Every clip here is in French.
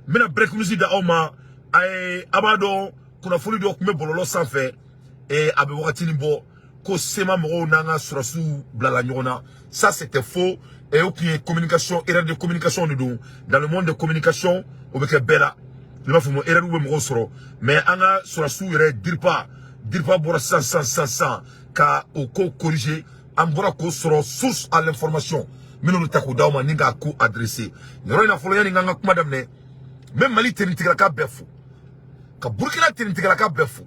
Mena break music da Oma, Abado, kuna foli do kume bololo sanfé, et abe wakati ni bo, ko sema moro nanga surasu blala nyona. Ça c'était faux, et aucune communication, erreur de communication nous dans le monde de communication, au bec bella. Il m'a fait mon erreur ou mon soro, mais anga surasu ere dire pas bora sans, ka oko corriger, ambora ko soro source à l'information. Mino tako dauma ninga ko adressé. Nero ina folo yani nganga kuma damne. Même Mali terintigala ka befu. Ka Burkina terintigala ka befu.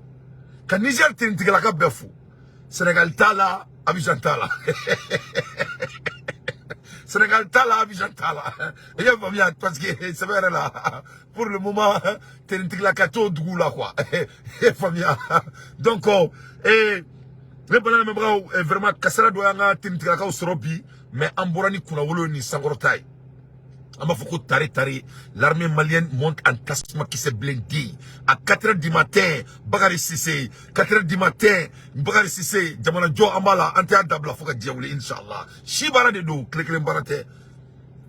Ka Niger terintigala ka befu. Sénégal tala, Abidjan tala. Sénégal tala, Abidjan tala. Et y'a pas bien parce que c'est vrai là. Pour le moment, terintigala ka to dougou là quoi. Et pas bien. Donc mais pendant le moment vraiment kasara doyanga terintigala ka usrobi. Mais Amborani Kunawolo ni Sangorotai. Amafoko Tari, l'armée malienne monte en tassement qui s'est blindé. À 4h du matin, Bagari Sissé, 4h du matin, Bagari Sissé, Jamana Jo Amala, Antea Dabla Foka Diaouli, Inch'Allah. Shibara de do, Kleklen Barate.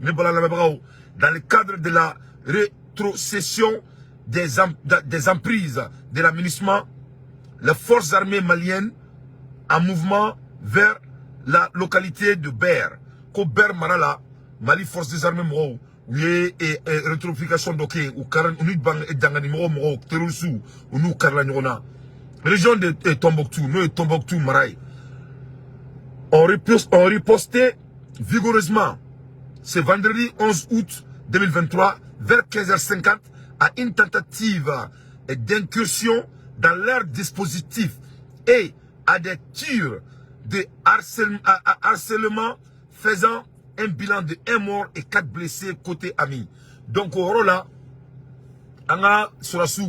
Dans le cadre de la rétrocession des emprises de l'aménagement, les forces armées maliennes en mouvement vers la localité de Ber, ko Ber Marala, Mali Force des Armées Moro, et rétrofication d'Oké, ou Karan, ou Nidbang et Dangani Moro, Terusu, ou nous Karlanirona. Région de Tombouctou, nous et Tombouctou Marai. On ripostait vigoureusement ce vendredi 11 août 2023, vers 15h50, à une tentative d'incursion dans leur dispositif et à des tirs de harcèlement faisant un bilan de 1 mort et 4 blessés côté ami. Donc au rôle là, anga surasu,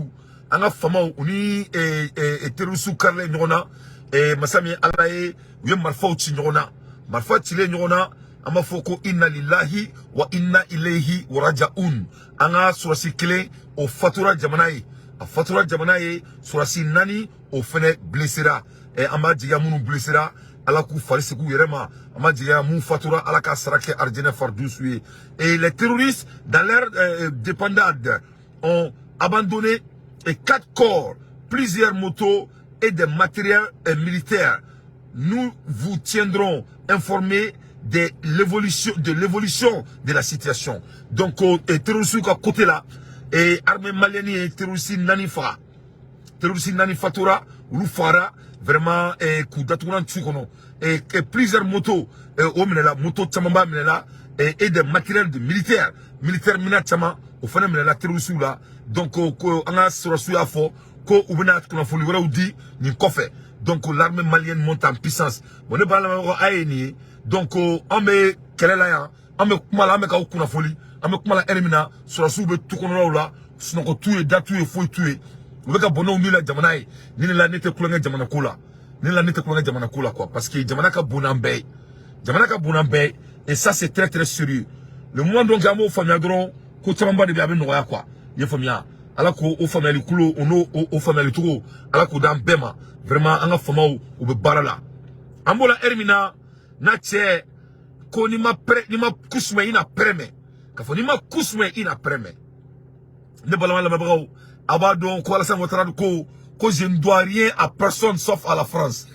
anga fama uni terusu karle nyona et masami alaye yem marfa uchi nyona marfa chile nyona ama foko inna lillahi wa inna ilayhi rajaun. Anga surasi kile o fatura jamanaye a fatura jamanaye surasi nani o fene blessera et ama diga munu blessera ala ku farisiku yerema ama diga mun fatura ala ka sarake arjene fardousu. Et les terroristes dans leur dépendade ont abandonné 4 corps, plusieurs motos et des matériels militaires. Nous vous tiendrons informés de l'évolution de la situation. Donc terroristes à côté là et armée malienne et terroristes nanifa fatura ou fara vraiment coup d'atourant tsukono et plusieurs motos au menela moto tsamamba menela et des matériels de militaires minatama au fana menela terroristes là. Donc on a sur la fo ko ubina kuna foli wala udi ni kofe. Donc l'armée malienne monte en puissance. On ne parle pas aéni. Donc on met kelela ya on met kumala me ka kuna foli on met kumala elimina sur la soube tout kono là sinon ko tuer datu e foi tuer. On veut bono ni la jamanaï ni la nete kulanga jamana kula ni la nete kulanga jamana kula quoi parce que jamana ka bonambe et ça c'est très très sérieux. Le moment donc amo famia dron ko tamba de biabe no ya quoi ye famia ala ko o famia kulo ono o famia tuko ala ko dan bema vraiment anga fama o be barala ambola ermina na che ko ni ma kusme ina preme ka fo ni ma kusme ina preme ne balama la mabraw abado ko ala sa motra ko je ne dois rien à personne sauf à la France.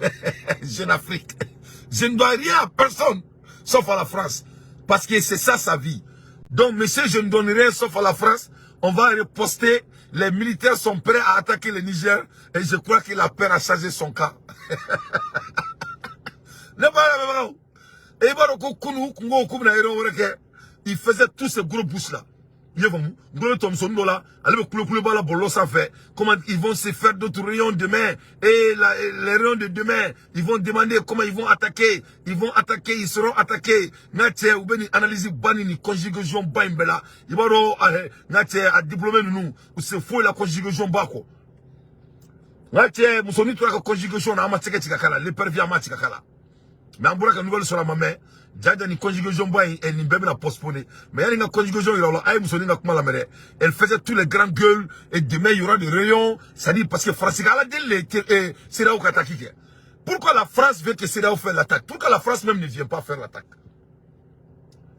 Jeune Afrique. Je ne dois rien à personne sauf à la France parce que c'est ça sa vie. Donc monsieur, je ne donne rien sauf à la France. On va reposter. Les militaires sont prêts à attaquer le Niger et je crois que la paix a changé son cas. Il faisait tous ces gros bouches là. Comment ils vont se faire d'autres rayons demain. Et les rayons de demain, ils vont demander comment ils vont attaquer. Ils vont attaquer, ils seront attaqués. Natie, ou bien analyse banini, conjugation baimbela. Il va natie à diplômer nous. Ou c'est faux la conjugation bako. Natie, mousoni toi la conjugation na amatike tikakala. Les pervers amatikakala. Mais en bourra nouvelle sur la maman. Djadja ni conjugation boy et ni bébé la postponé. Mais il y a une conjugation il a aïe mousoni na kuma la mère. Elle faisait tous les grands gueules et demain il y aura des rayons. Ça dit parce que France a dit c'est là où attaquer. Pourquoi la France veut que c'est là où faire l'attaque? Pourquoi la France même ne vient pas faire l'attaque?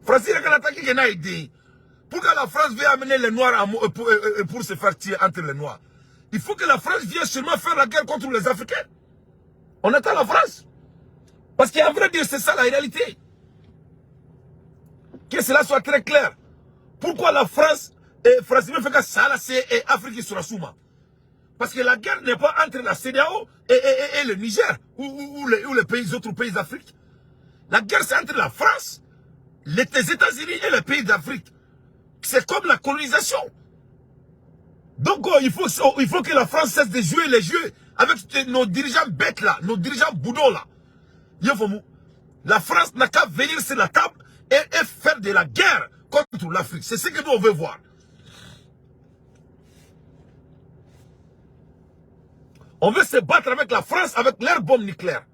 France il a attaqué qui n'a aidé. Pourquoi la France veut amener les Noirs pour se faire tirer entre les Noirs? Il faut que la France vienne seulement faire la guerre contre les Africains. On attend la France. Parce qu'à vrai dire, c'est ça la réalité. Que cela soit très clair. Pourquoi la France et France fait que ça, c'est Afrique sur la Souma? Parce que la guerre n'est pas entre la CEDEAO et le Niger ou les autres pays d'Afrique. La guerre, c'est entre la France, les États-Unis et les pays d'Afrique. C'est comme la colonisation. Donc, il faut que la France cesse de jouer les jeux avec nos dirigeants bêtes là, nos dirigeants boudons là. La France n'a qu'à venir sur la table et faire de la guerre contre l'Afrique. C'est ce que nous on veut voir. On veut se battre avec la France avec leurs bombes nucléaires.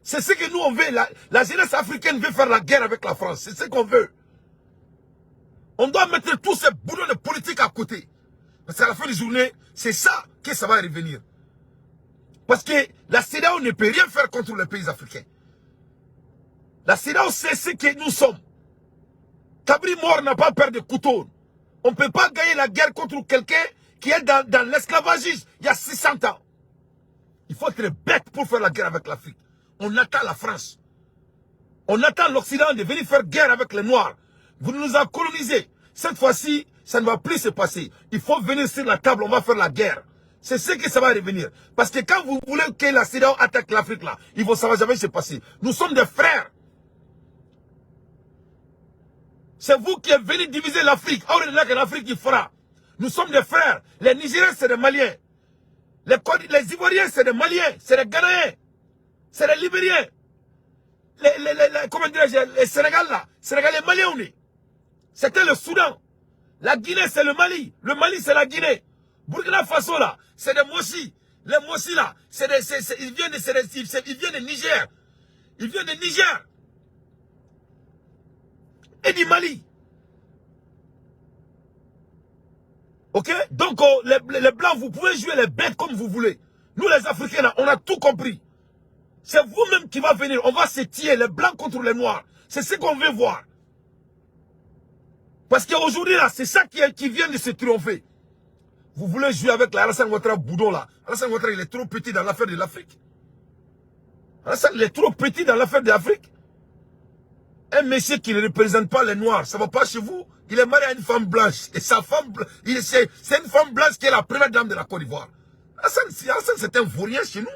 C'est ce que nous on veut. La jeunesse africaine veut faire la guerre avec la France. C'est ce qu'on veut. On doit mettre tous ces boulots de politique à côté. Parce qu'à la fin de la journée, c'est ça que ça va revenir. Parce que la CEDEAO ne peut rien faire contre les pays africains. La CEDEAO sait ce que nous sommes. Cabri Mort n'a pas peur de couteau. On ne peut pas gagner la guerre contre quelqu'un qui est dans l'esclavagisme il y a 600 ans. Il faut être bête pour faire la guerre avec l'Afrique. On attend la France. On attend l'Occident de venir faire guerre avec les Noirs. Vous nous avez colonisés. Cette fois-ci, ça ne va plus se passer. Il faut venir sur la table, on va faire la guerre. C'est ce que ça va revenir. Parce que quand vous voulez que la CEDEAO attaque l'Afrique là, ça ne va jamais se passer. Nous sommes des frères. C'est vous qui êtes venus diviser l'Afrique. Or, il y a que l'Afrique qui fera. Nous sommes des frères. Les Nigériens, c'est des Maliens. Les Ivoiriens, c'est des Maliens. C'est des Ghanéens. C'est des Libériens. Comment dirais-je, les Sénégal là. Sénégalais Maliens, on est. C'était le Soudan. La Guinée, c'est le Mali. Le Mali, c'est la Guinée. Burkina Faso, là, c'est des Mossi. Les Mossi, là, ils viennent de Niger. Ils viennent de Niger. Et du Mali. Ok? Donc, les Blancs, vous pouvez jouer les bêtes comme vous voulez. Nous, les Africains, là, on a tout compris. C'est vous-même qui va venir. On va se tirer les Blancs contre les Noirs. C'est ce qu'on veut voir. Parce qu'aujourd'hui, là, c'est ça qui vient de se triompher. Vous voulez jouer avec Alassane Ouattara Boudon, là. Alassane Ouattara, il est trop petit dans l'affaire de l'Afrique. Alassane, il est trop petit dans l'affaire de l'Afrique. Un monsieur qui ne représente pas les Noirs, ça ne va pas chez vous. Il est marié à une femme blanche. Et sa femme, c'est une femme blanche qui est la première dame de la Côte d'Ivoire. Alassane, c'est un vaurien chez nous.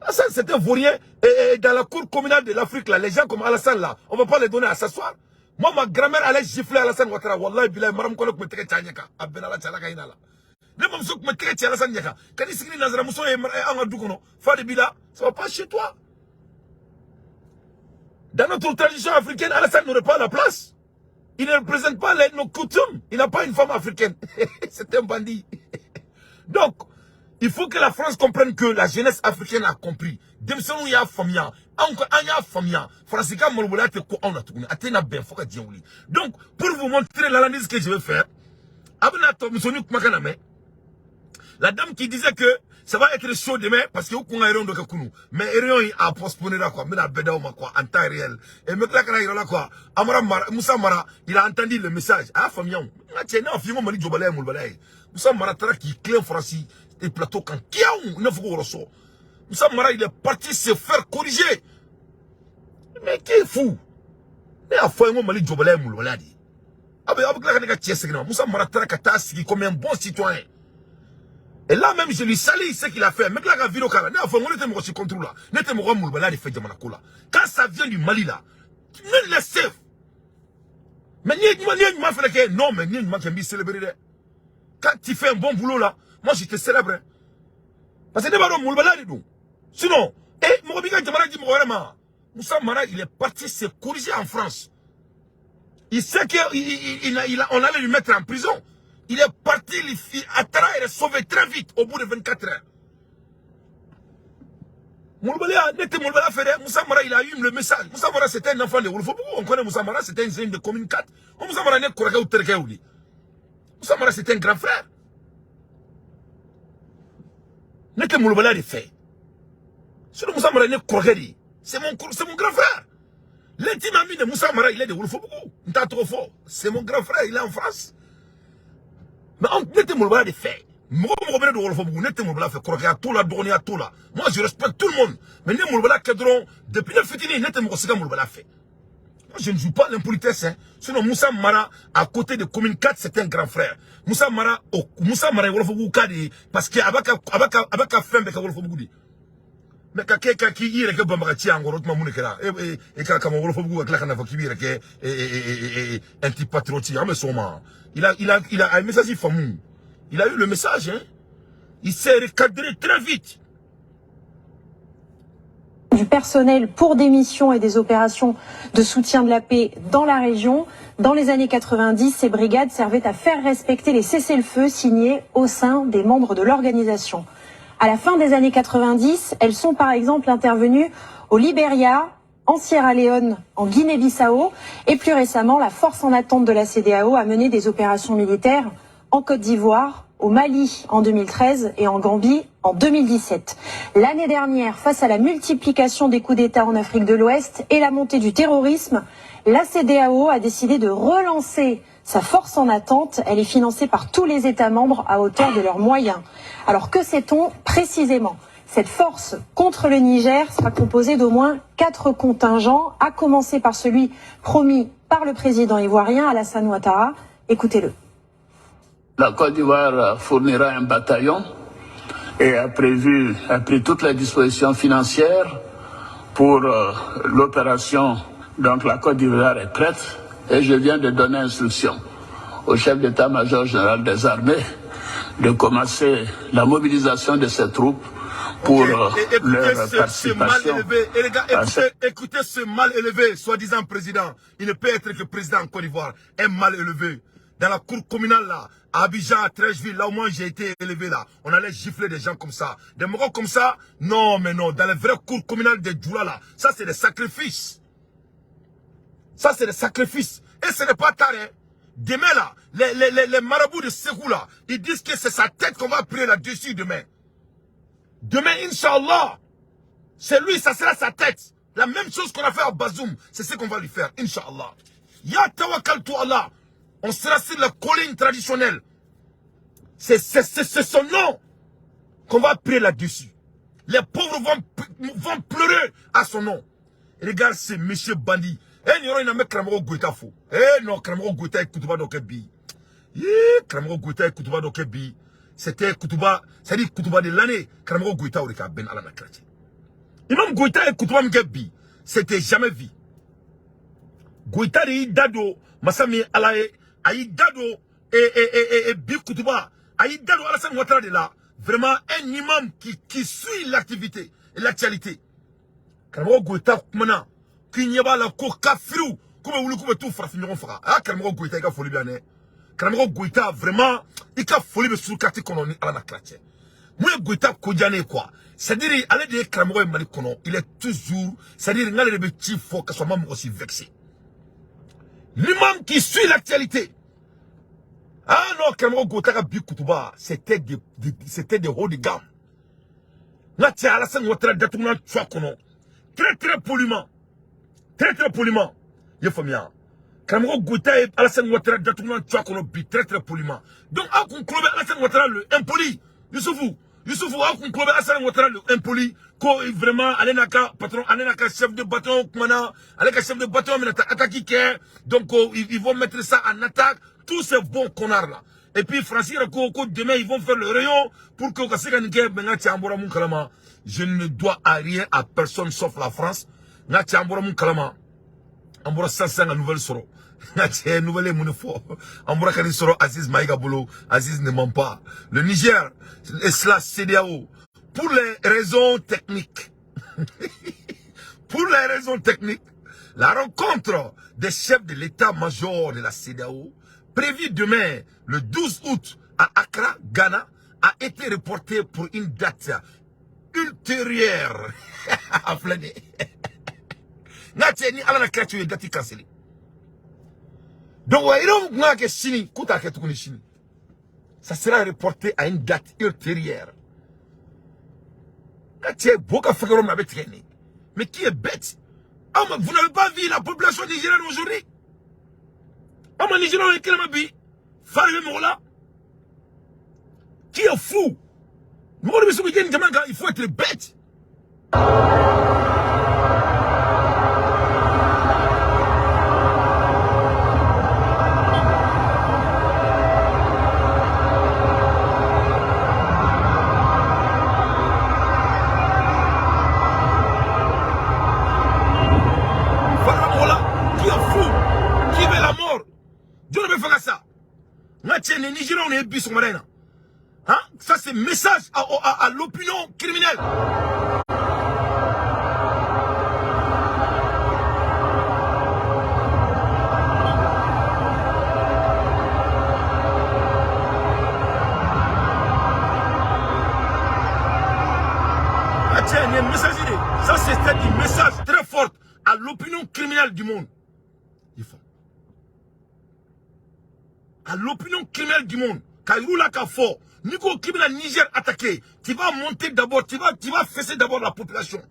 Alassane, c'est un vaurien. Et dans la cour communale de l'Afrique, là, les gens comme Alassane, là, on ne va pas les donner à s'asseoir. Moi, ma grand-mère allait gifler Alassane Ouattara. Wallahi, bilay, maram kono me teke tchanyaka. Abenala tchalaka inala. Ne mam souk me teke tchala Alassane Ouattara. Quand il s'est nazara mousso et angadou kono. Fadi bila, ça va pas chez toi. Dans notre tradition africaine, Alassane n'aurait pas la place. Il ne représente pas nos coutumes. Il n'a pas une femme africaine. C'est un bandit. Donc, il faut que la France comprenne que la jeunesse africaine a compris. Demsenou ya famia. Anya famia. Francika molbola te ko on a tourné. Atena ben foka djengouli. Donc, pour vous montrer l'analyse que je vais faire, Abenato Moussoniou Makaname, la dame qui disait que ça va être chaud demain parce que vous avez de Kakounou. Mais il a postponé là quoi. Mais la béda quoi en temps réel. Et maintenant quand il là quoi. Moussa Mara, il a entendu le message. Ah famille, on a tenu un film mali jobalé moulbalé. Moussa Mara tara qui clé en français et plateau quand kiaou ne faut qu'on ressort. Moussa Mara il est parti se faire corriger. Mais qui est fou? Mais à fois mali jobalé moulbalé. Avec la gars qui est Moussa Mara tara kata sigi comme un bon citoyen. Et là même je lui salue ce qu'il a fait. Mais là, vidéo quand ça vient du Mali là, ne laissez. Mais non, mais célébrer. Quand tu fais un bon boulot là, moi je te célèbre. Parce que sinon, Moussa Mara il est parti se corriger en France. Il sait qu'on allait lui mettre en prison. Il est parti, Attara est sauvé très vite, au bout de 24 heures. Moulbalia, Moussa Mara, il a eu le message. Moussa Mara, c'était un enfant de Wolfobou. On connaît Moussa Mara, c'était un jeune de commune 4. Moussa Mara n'est pas Terkeouli. Moussa Mara, c'était un grand frère. N'est-ce Moulbalia de fait. Sinon Moussa Mara n'est pas c'est mon grand frère. L'intime ami de Moussa Mara, il est de Wolfobougou. Il est trop fort. C'est mon grand frère, il est en France. Mais on n'était pas de faire. Moi, je respecte tout le monde. Mais depuis le fitini, je ne joue pas l'impolitesse. Hein. Sinon, Moussa Mara, à côté de commune 4, c'est un grand frère. Moussa Mara, parce qu'il y a un fin de Wolfobougou. Mais quand quelqu'un qui y est que Bambarachi en gros, et quand Wolfobougou avec la Kanavakibi est anti-patriotique, il a un message fameux. Il a eu le message, hein. Il s'est recadré très vite. Du personnel pour des missions et des opérations de soutien de la paix dans la région. Dans les années 90, ces brigades servaient à faire respecter les cessez-le-feu signés au sein des membres de l'organisation. À la fin des années 90, elles sont par exemple intervenues au Libéria, en Sierra Leone, en Guinée-Bissau, et plus récemment, la force en attente de la CEDEAO a mené des opérations militaires en Côte d'Ivoire, au Mali en 2013 et en Gambie en 2017. L'année dernière, face à la multiplication des coups d'État en Afrique de l'Ouest et la montée du terrorisme, la CEDEAO a décidé de relancer sa force en attente. Elle est financée par tous les États membres à hauteur de leurs moyens. Alors que sait-on précisément ? Cette force contre le Niger sera composée d'au moins 4 contingents, à commencer par celui promis par le président ivoirien Alassane Ouattara. Écoutez-le. La Côte d'Ivoire fournira un bataillon et a pris toutes les dispositions financières pour l'opération. Donc la Côte d'Ivoire est prête et je viens de donner instruction au chef d'état-major général des armées de commencer la mobilisation de ces troupes pour leur participation. Écoutez ce mal élevé, soi-disant président. Il ne peut être que président en Côte d'Ivoire. Un mal élevé. Dans la cour communale là, à Abidjan, à Trècheville, là où moi j'ai été élevé là, on allait gifler des gens comme ça. Des morts comme ça, non mais non, dans les vraies cours communales de Djoula là, ça c'est des sacrifices. Ça c'est des sacrifices. Et ce n'est pas tard, hein. Demain là, les marabouts de Ségou là, ils disent que c'est sa tête qu'on va prier là-dessus demain. Demain, Inch'Allah, c'est lui, ça sera sa tête. La même chose qu'on a fait à Bazoum, c'est ce qu'on va lui faire, Inch'Allah. Ya tawakkal tu Allah. On sera sur la colline traditionnelle. C'est son nom qu'on va prier là-dessus. Les pauvres vont pleurer à son nom. Regarde ce monsieur bandit. Eh, il y a un mec Kramoro Goueta fou. Eh non, Kramoro Goueta et Koutouba Dokebi. Kramoro Goueta et Koutouba Dokebi. C'était Koutouba, c'est-à-dire Koutouba de l'année. Kramoro Goueta ou le Ben Alana Krati. Imam Goueta et Koutouba Mgebi. C'était jamais vu. Goueta de Dado, Massami Alaye. Aïe Dado et Bi Koutouba, Aïe Dado Alassane Ouattara de là, vraiment un imam qui suit l'activité et l'actualité. Kalmaro Goueta Koumana, qui n'y a pas la cour kafirou, comme vous le pouvez tout faire finir en fera. Ah, Kalmaro Goueta, il a folie bien. Kalmaro Goueta, vraiment, il a folie de sous-quartier qu'on a à la classe. Moi, Goueta Kodjane quoi. C'est-à-dire, allez de Kalmaro et Malikono, il est toujours, c'est-à-dire, il a les petits faux que son membre aussi vexé. L'imam qui suit l'actualité. Ah non, Kalmaro Goueta Bi Koutouba, c'était des hauts de gamme. Là, tu as Alassane Ouattara d'Atouna Tchouakono. Très très poliment. Très très poliment. Il faut bien. Kalmaro Goueta et Alassane Ouattara d'Atouna Tchouakono Bi très très poliment. Donc, à qu'on clôbe Alassane Ouattara le impoli. Youssoufou, à qu'on clôbe Alassane Ouattara le impoli. Ko vraiment, Alenaka, patron, Alenaka, chef de bâton, Kumana, Alenaka, chef de bâton, mais attaque donc, ils vont mettre ça en attaque. Tous ces bons connards là. Et puis, Francis, demain, ils vont faire le rayon pour que je ne dois à rien à personne sauf la France. Ambora 500 à nouvelle soro. Nouvelle mounefo. Ambora Kani soro Aziz Maïga Bolo. Aziz ne ment pas. Le Niger est la CEDEAO. Pour les raisons techniques. Pour les raisons techniques, la rencontre des chefs de l'état-major de la CEDEAO, prévue demain, le 12 août, à Accra, Ghana, a été reportée pour une date ultérieure. À Flané. Donc, ça sera reporté à une date ultérieure. Mais qui est bête? Ah, mais vous n'avez pas vu la population nigérienne aujourd'hui? Ah, mais Nigérian est quel mabi? Faré Mola. Qui est fou? Il faut être bête. Les Nigériens, on est bis au Hein? Ça, c'est message à l'opinion criminelle. Ça, c'est un message très fort à l'opinion criminelle du monde. Il faut. À l'opinion criminelle du monde. Kaïroula Kafo, Nico criminel Niger attaqué, tu vas monter d'abord, tu vas fesser d'abord la population.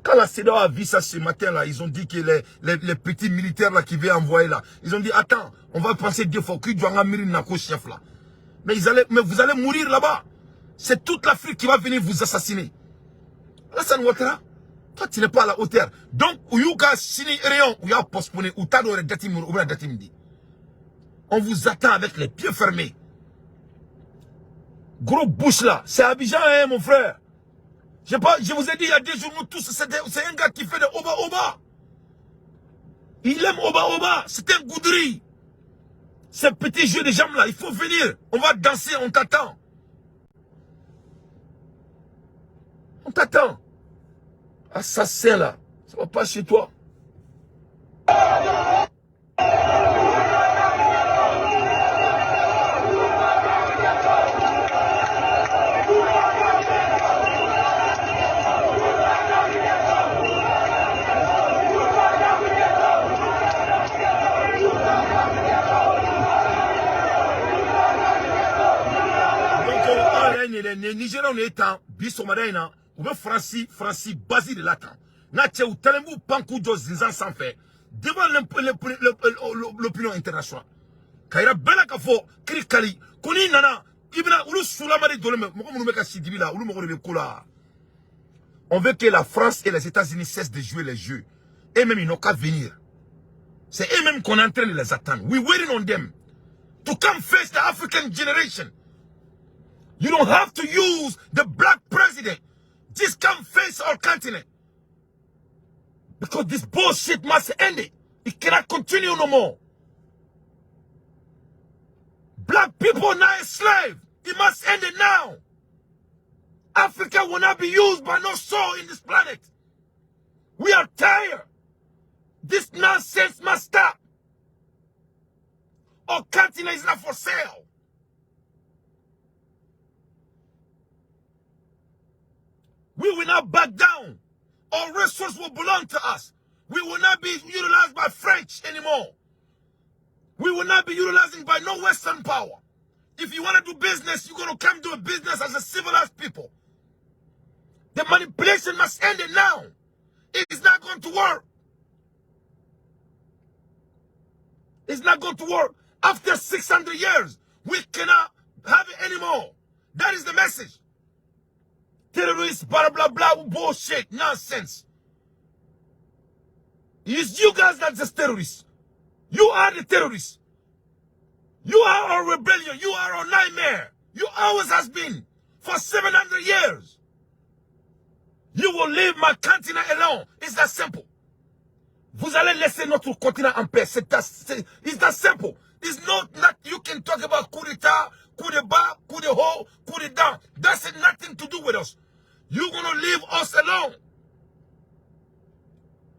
Quand la CEDEAO a vu ça ce matin là, ils ont dit que les petits militaires là qui veulent envoyer là, ils ont dit attends, on va penser deux fois qu'il doit amener Nako chef là. Mais vous allez mourir là-bas. C'est toute l'Afrique qui va venir vous assassiner. Alassane Ouattara, toi tu n'es pas à la hauteur. Donc, Uyuka Sini Rayon, ou ya postponé, ou Tadore Datim, ou Datimdi. On vous attend avec les pieds fermés. Gros bouche là, c'est Abidjan, hein, mon frère. Je vous ai dit il y a 2 jours, nous tous, c'est un gars qui fait de Oba-Oba. Il aime Oba-Oba, c'est un goudri. Ces petits jeux de jambes là, il faut venir. On va danser, on t'attend. On t'attend. Assassin là, ça va pas chez toi. Les Nigériens on est en Bissomadaina, ou bien Francis Basile de l'attend. N'a-t-il ou Talemou Pankou Dozizan sans fait devant l'opinion internationale. Kaira Bela Kafo, Krikali, Koni Nana, Ibna Oulu Soulamari Doleme, Mokomoumeka Sidibila, Oulu Mokomoumeka Koula. On veut que la France et les États-Unis cessent de jouer les jeux. Et même ils n'ont qu'à venir. C'est eux-mêmes qu'on est en train de les attendre. We're waiting on them to come face the African generation. You don't have to use the black president. Just come face our continent. Because this bullshit must end it. It cannot continue no more. Black people are not a slave. It must end it now. Africa will not be used by no soul in this planet. We are tired. This nonsense must stop. Our continent is not for sale. We will not back down. Our resources will belong to us. We will not be utilized by French anymore. We will not be utilized by no Western power. If you want to do business, you're going to come do a business as a civilized people. The manipulation must end it now. It is not going to work. It's not going to work. After 600 years, we cannot have it anymore. That is the message. Terrorists, blah, blah, blah, bullshit, nonsense. It's you guys that's just terrorists. You are the terrorists. You are our rebellion. You are our nightmare. You always has been for 700 years. You will leave my continent alone. It's that simple. Vous allez laisser notre continent en paix. It's that simple. It's not you can talk about coup d'etat, coup de bas, coup de haut, coup de down. That's nothing to do with us. You're going to leave us alone.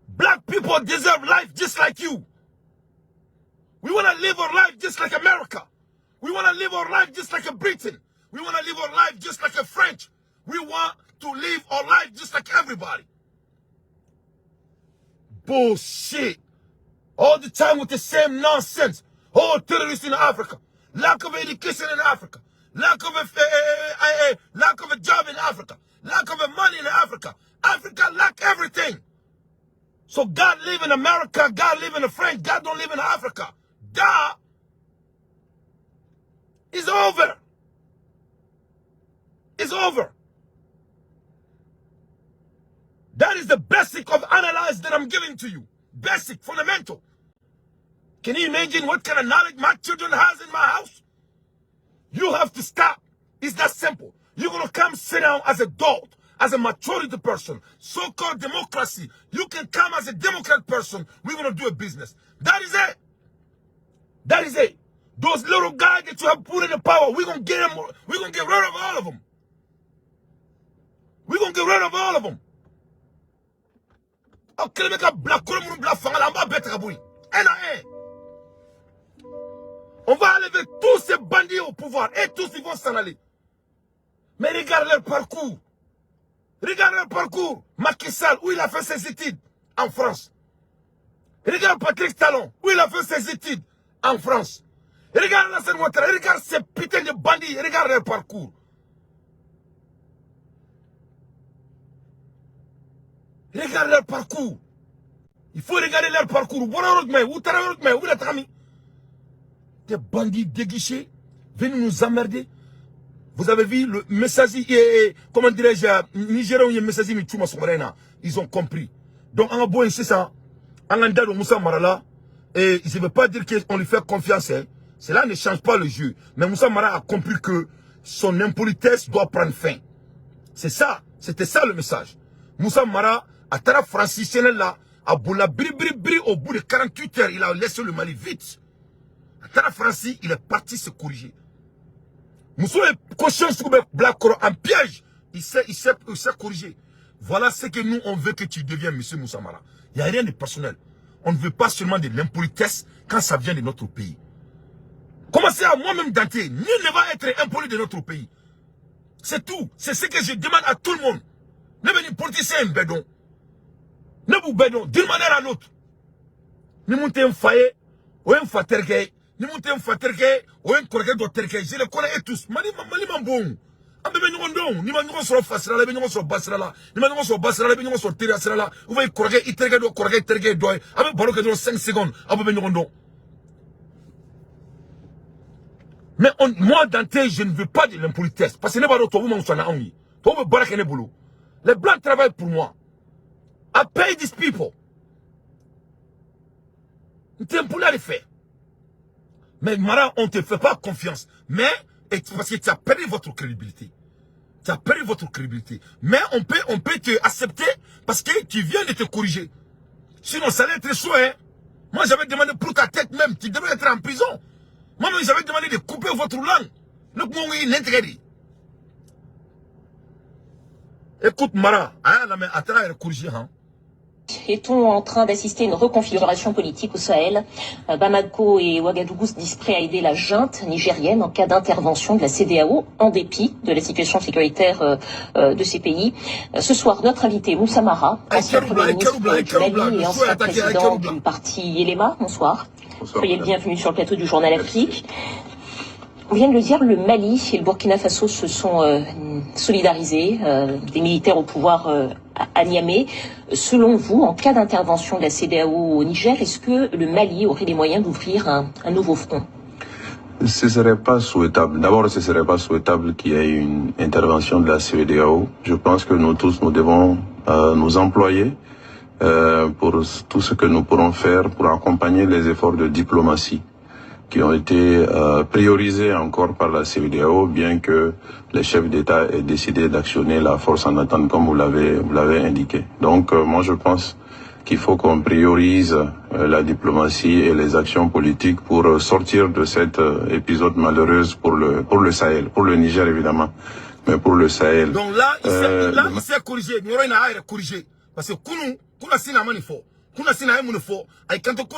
Black people deserve life just like you. We want to live our life just like America. We want to live our life just like a Britain. We want to live our life just like a French. We want to live our life just like everybody. Bullshit. All the time with the same nonsense. Oh, terrorists in Africa. Lack of education in Africa. Lack of a job in Africa. Lack of money in Africa. Africa lack everything. So God live in America, God live in France, God don't live in Africa. That is over. It's over. That is the basic of analysis that I'm giving to you. Basic, fundamental. Can you imagine what kind of knowledge my children has in my house? You have to stop. It's that simple. You're going to come sit down as an adult, as a maturity person, so-called democracy. You can come as a Democrat person. We're going to do a business. That is it. That is it. Those little guys that you have put in the power, we're going to get them. We're going to get rid of all of them. We're going to get rid of all of them. On va enlever tous ces bandits au pouvoir et tous ils vont s'en aller. Mais regarde leur parcours. Regarde leur parcours. Macky Sall, où il a fait ses études? En France. Regarde Patrick Talon, où il a fait ses études? En France. Regarde Alassane Ouattara, regarde ces putains de bandits, regarde leur parcours. Regarde leur parcours. Il faut regarder leur parcours. Des bandits déguichés, venus nous emmerder. Vous avez vu le messager, comment dirais-je, Nigérian, il y a un messager, ils ont compris. Donc, en bon, c'est ça. En Inde, Moussa Marala, et je ne veux pas dire qu'on lui fait confiance. Hein. Cela ne change pas le jeu. Mais Moussa Mara a compris que son impolitesse doit prendre fin. C'est ça. C'était ça le message. Moussa Mara, à Tara Francis, là, à Boula Bri, au bout de 48 heures, il a laissé le Mali vite. À Tara Francis, il est parti se corriger. Moussa est cochon sur le Black en piège. Il s'est corrigé. Voilà ce que nous, on veut que tu deviennes, monsieur Moussa Mara. Il n'y a rien de personnel. On ne veut pas seulement de l'impolitesse quand ça vient de notre pays. Commencez à moi-même Dante. Nul ne va être impoli de notre pays. C'est tout. C'est ce que je demande à tout le monde. Ne venez politicien un bédon. Ne vous bédon d'une manière à l'autre. Ne montez un faillet ou un faterke. Ne montez un faterke ou un correct d'oterke. Je les connais tous. Mali bon. Vous voyez correct, il 5 secondes. Mais moi, Dante, je ne veux pas de l'impolitesse. Parce que les blancs travaillent pour moi. I pay these people. C'est pour les faire. Mais Mara, on ne te fait pas confiance. Mais, parce que tu as perdu votre crédibilité. Tu as perdu votre crédibilité. Mais on peut te accepter parce que tu viens de te corriger. Sinon, ça allait être chaud, hein. Moi, j'avais demandé pour ta tête même. Tu devrais être en prison. Moi, j'avais demandé de couper votre langue. Donc, moi, oui, l'intégrer. Écoute, Mara, hein. Est-on en train d'assister à une reconfiguration politique au Sahel? Bamako et Ouagadougou se disent prêts à aider la junte nigérienne en cas d'intervention de la CEDEAO, en dépit de la situation sécuritaire de ces pays. Ce soir, notre invité Moussa Mara, ancien Premier ministre du Mali et ancien président du parti Elema. Bonsoir. Soyez le bienvenu sur le plateau du Journal Afrique. On vient de le dire, le Mali et le Burkina Faso se sont solidarisés, des militaires au pouvoir à Niamey. Selon vous, en cas d'intervention de la CEDEAO au Niger, est-ce que le Mali aurait les moyens d'ouvrir un nouveau front? Ce serait pas souhaitable. D'abord, ce serait pas souhaitable qu'il y ait une intervention de la CEDEAO. Je pense que nous tous, nous devons nous employer pour tout ce que nous pourrons faire pour accompagner les efforts de diplomatie qui ont été priorisés encore par la CEDEAO, bien que les chefs d'État aient décidé d'actionner la force en attente, comme vous l'avez indiqué. Donc, moi, je pense qu'il faut qu'on priorise la diplomatie et les actions politiques pour sortir de cet épisode malheureux pour le Sahel, pour le Niger évidemment, mais pour le Sahel. Donc là, il s'est corrigé. Nous aurons corrigé. Parce que quand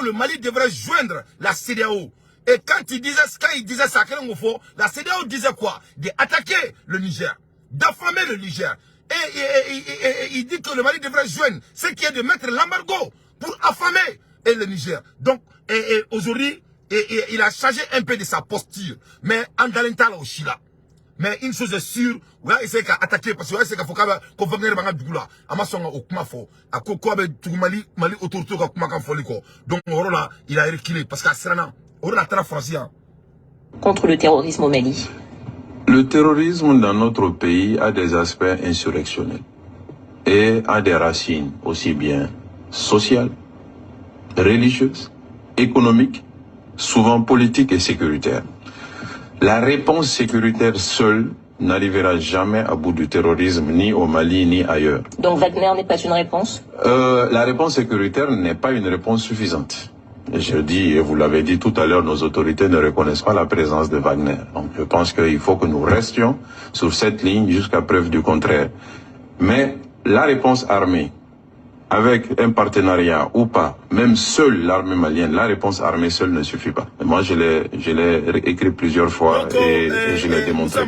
le Mali devrait joindre la CEDEAO. Et quand il disait ça, la CEDEAO disait quoi? D'attaquer le Niger, d'affamer le Niger. Et il dit que le Mali devrait joindre ce qui est de mettre l'embargo pour affamer le Niger. Donc, aujourd'hui, il a changé un peu de sa posture. Mais en Dalentala au Chila. Mais une chose est sûre, on va essayer d'attaquer parce qu'on va essayer qu'on Wagner banga dugula. Amason au kumafo, à quoi Mali autorité au kumakan foliko. Donc là, il a reculé parce qu'à Serana, on a très français. Contre le terrorisme au Mali. Le terrorisme dans notre pays a des aspects insurrectionnels et a des racines aussi bien sociales, religieuses, économiques, souvent politiques et sécuritaires. La réponse sécuritaire seule n'arrivera jamais à bout du terrorisme, ni au Mali, ni ailleurs. Donc Wagner n'est pas une réponse? La réponse sécuritaire n'est pas une réponse suffisante. Je dis, et vous l'avez dit tout à l'heure, nos autorités ne reconnaissent pas la présence de Wagner. Donc je pense qu'il faut que nous restions sur cette ligne jusqu'à preuve du contraire. Mais la réponse armée, avec un partenariat ou pas, même seule l'armée malienne, la réponse armée seule ne suffit pas. Et moi, je l'ai écrit plusieurs fois et je l'ai démontré.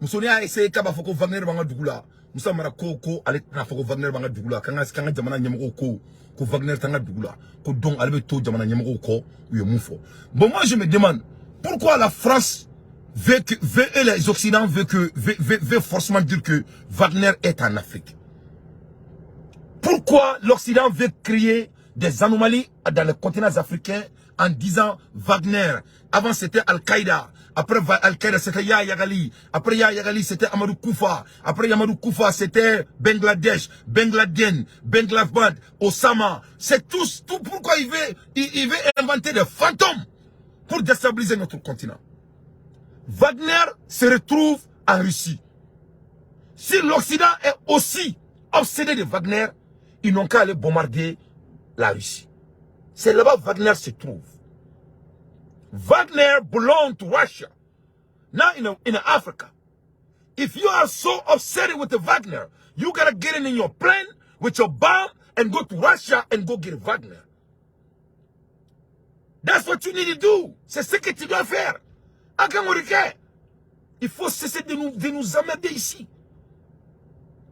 Musoni a essayé kaba foko Wagner banga dugula. Musa mara ko ale na foko Wagner banga dugula. Kanga jamana nyamoko ko Wagner tanga dugula. Ko donc albe to jamana nyamoko ko uye mufo. Bon moi je me demande pourquoi la France veut et les Occidentaux veut forcément dire que Wagner est en Afrique. Pourquoi l'Occident veut créer des anomalies dans les continents africains en disant Wagner, avant c'était Al-Qaïda, après Al-Qaïda c'était Yahya Gali, après Yahya Gali c'était Amadou Koufa, après Amadou Koufa c'était Bangladesh, Bangladesh, Osama, c'est tout pourquoi il veut inventer des fantômes pour déstabiliser notre continent. Wagner se retrouve en Russie. Si l'Occident est aussi obsédé de Wagner, ils n'ont qu'à aller bombarder la Russie. C'est là-bas que Wagner se trouve. Wagner belongs to Russia, not in Africa. If you are so upset with the Wagner, you gotta get in your plane with your bomb and go to Russia and go get Wagner. That's what you need to do. C'est ce que tu dois faire. Il faut cesser de nous emmerder ici.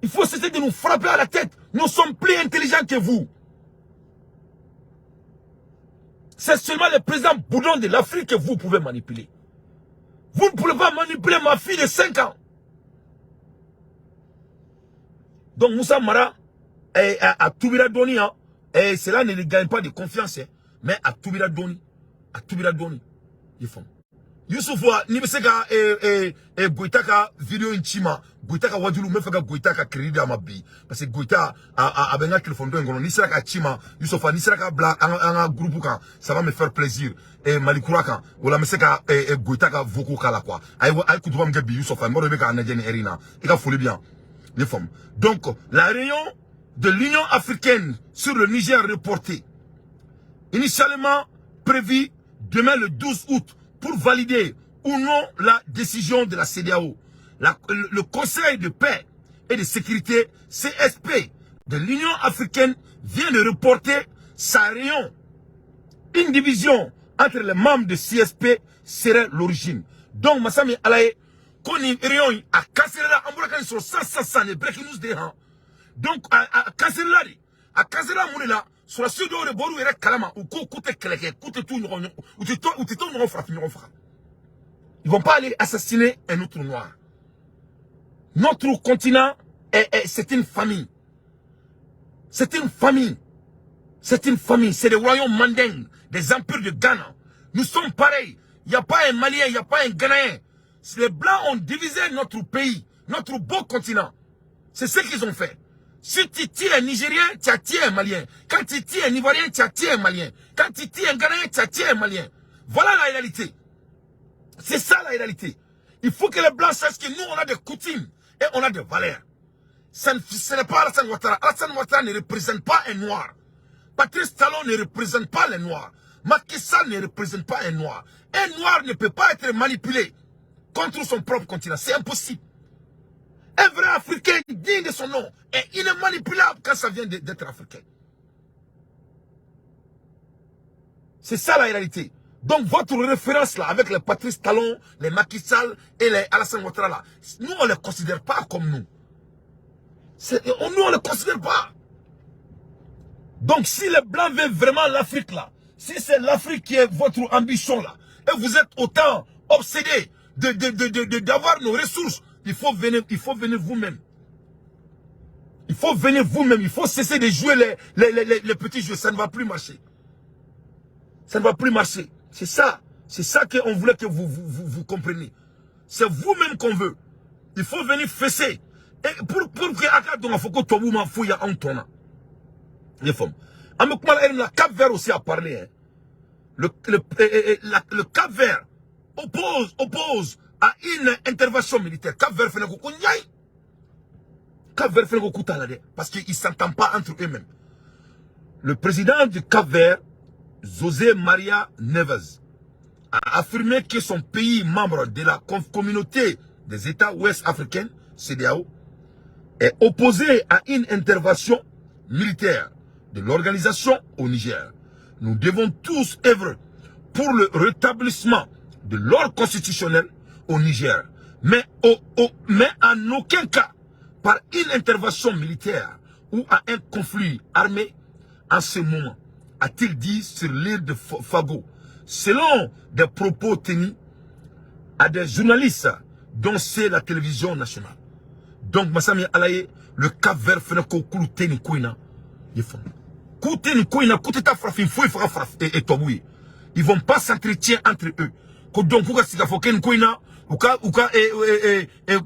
Il faut cesser de nous frapper à la tête. Nous sommes plus intelligents que vous. C'est seulement le président boudon de l'Afrique que vous pouvez manipuler. Vous ne pouvez pas manipuler ma fille de 5 ans. Donc Moussa Mara a Toubira Doni, et cela ne gagne pas de confiance, mais à Toubira Doni, ils font. Youssouf ni be se ka Goïta ka vidéo inchima Goïta ka wajulu me feka Goïta ka crédit ama bi parce que Goïta a benga téléphone do ngono ni sera ka chima Youssouf ni sera ka bla anga groupe kan ça va me faire plaisir et Malikura kan wala me se ka Goïta ka voko kala quoi ay kutuba mge bi Youssouf mo be ka na jeni erina e ka folie bien les femmes. Donc la réunion de l'Union africaine sur le Niger reportée initialement prévue demain le 12 août pour valider ou non la décision de la CEDEAO. Le Conseil de paix et de sécurité, CSP, de l'Union africaine vient de reporter sa réunion. Une division entre les membres de CSP serait l'origine. Donc, Massami Alaye, qu'on y réunion à Kassela, on sur 100, les breaking news des gens. Donc, à Kassela, Mounela, sur la suite de Borou et Kalama, ou Koute Keleke, Koute tout, ou tout, ils vont pas aller assassiner un autre noir. Notre continent, c'est une famille. C'est une famille. C'est une famille. C'est le royaume mandingue, des empires de Ghana. Nous sommes pareils. Il n'y a pas un Malien, il n'y a pas un Ghanéen. Les Blancs ont divisé notre pays, notre beau continent. C'est ce qu'ils ont fait. Si tu tues un Nigérien, tu as tué un Malien. Quand tu tues un Ivoirien, tu as tué un Malien. Quand tu tues un Ghanéen, tu as tué un Malien. Voilà la réalité. C'est ça la réalité. Il faut que les Blancs sachent que nous, on a des coutumes et on a des valeurs. Ce n'est pas Alassane Ouattara. Alassane Ouattara ne représente pas un noir. Patrice Talon ne représente pas les noirs. Macky Sall ne représente pas un noir. Un noir ne peut pas être manipulé contre son propre continent. C'est impossible. Un vrai Africain digne de son nom est inimanipulable quand ça vient d'être africain. C'est ça la réalité. Donc votre référence là, avec les Patrice Talon, les Macky Sall et les Alassane Ouattara là, nous on ne les considère pas comme nous. Nous on ne les considère pas. Donc si les Blancs veulent vraiment l'Afrique là, si c'est l'Afrique qui est votre ambition là, et vous êtes autant obsédés d'avoir nos ressources, il faut venir vous-même. Il faut venir vous-même. Il faut cesser de jouer les petits jeux. Ça ne va plus marcher. Ça ne va plus marcher. C'est ça. C'est ça qu'on voulait que vous compreniez. C'est vous-même qu'on veut. Il faut venir fesser. Et pour que il faut que tout le monde fouille en tournant. Les femmes. Le Cap-Vert aussi a parlé. Hein. Le Cap-Vert oppose à une intervention militaire. Cap-Vert fait le coup. Cap-Vert fait le coup parce qu'ils ne s'entendent pas entre eux-mêmes. Le président du Cap-Vert, José Maria Neves, a affirmé que son pays, membre de la communauté des États ouest africains, CEDEAO, est opposé à une intervention militaire de l'organisation au Niger. Nous devons tous œuvrer pour le rétablissement de l'ordre constitutionnel au Niger, mais en aucun cas par une intervention militaire ou à un conflit armé en ce moment, a-t-il dit sur l'île de Fago, selon des propos tenus à des journalistes dont c'est la télévision nationale. Donc, Massami Alaye, le Cap-Vert fait un couté ni kouina. Ils font. Couté ni kouina, couté ta frappe, il faut et tobouye. Ils vont pas s'entretenir entre eux. Donc, pourquoi si la faut qu'une kouina, ou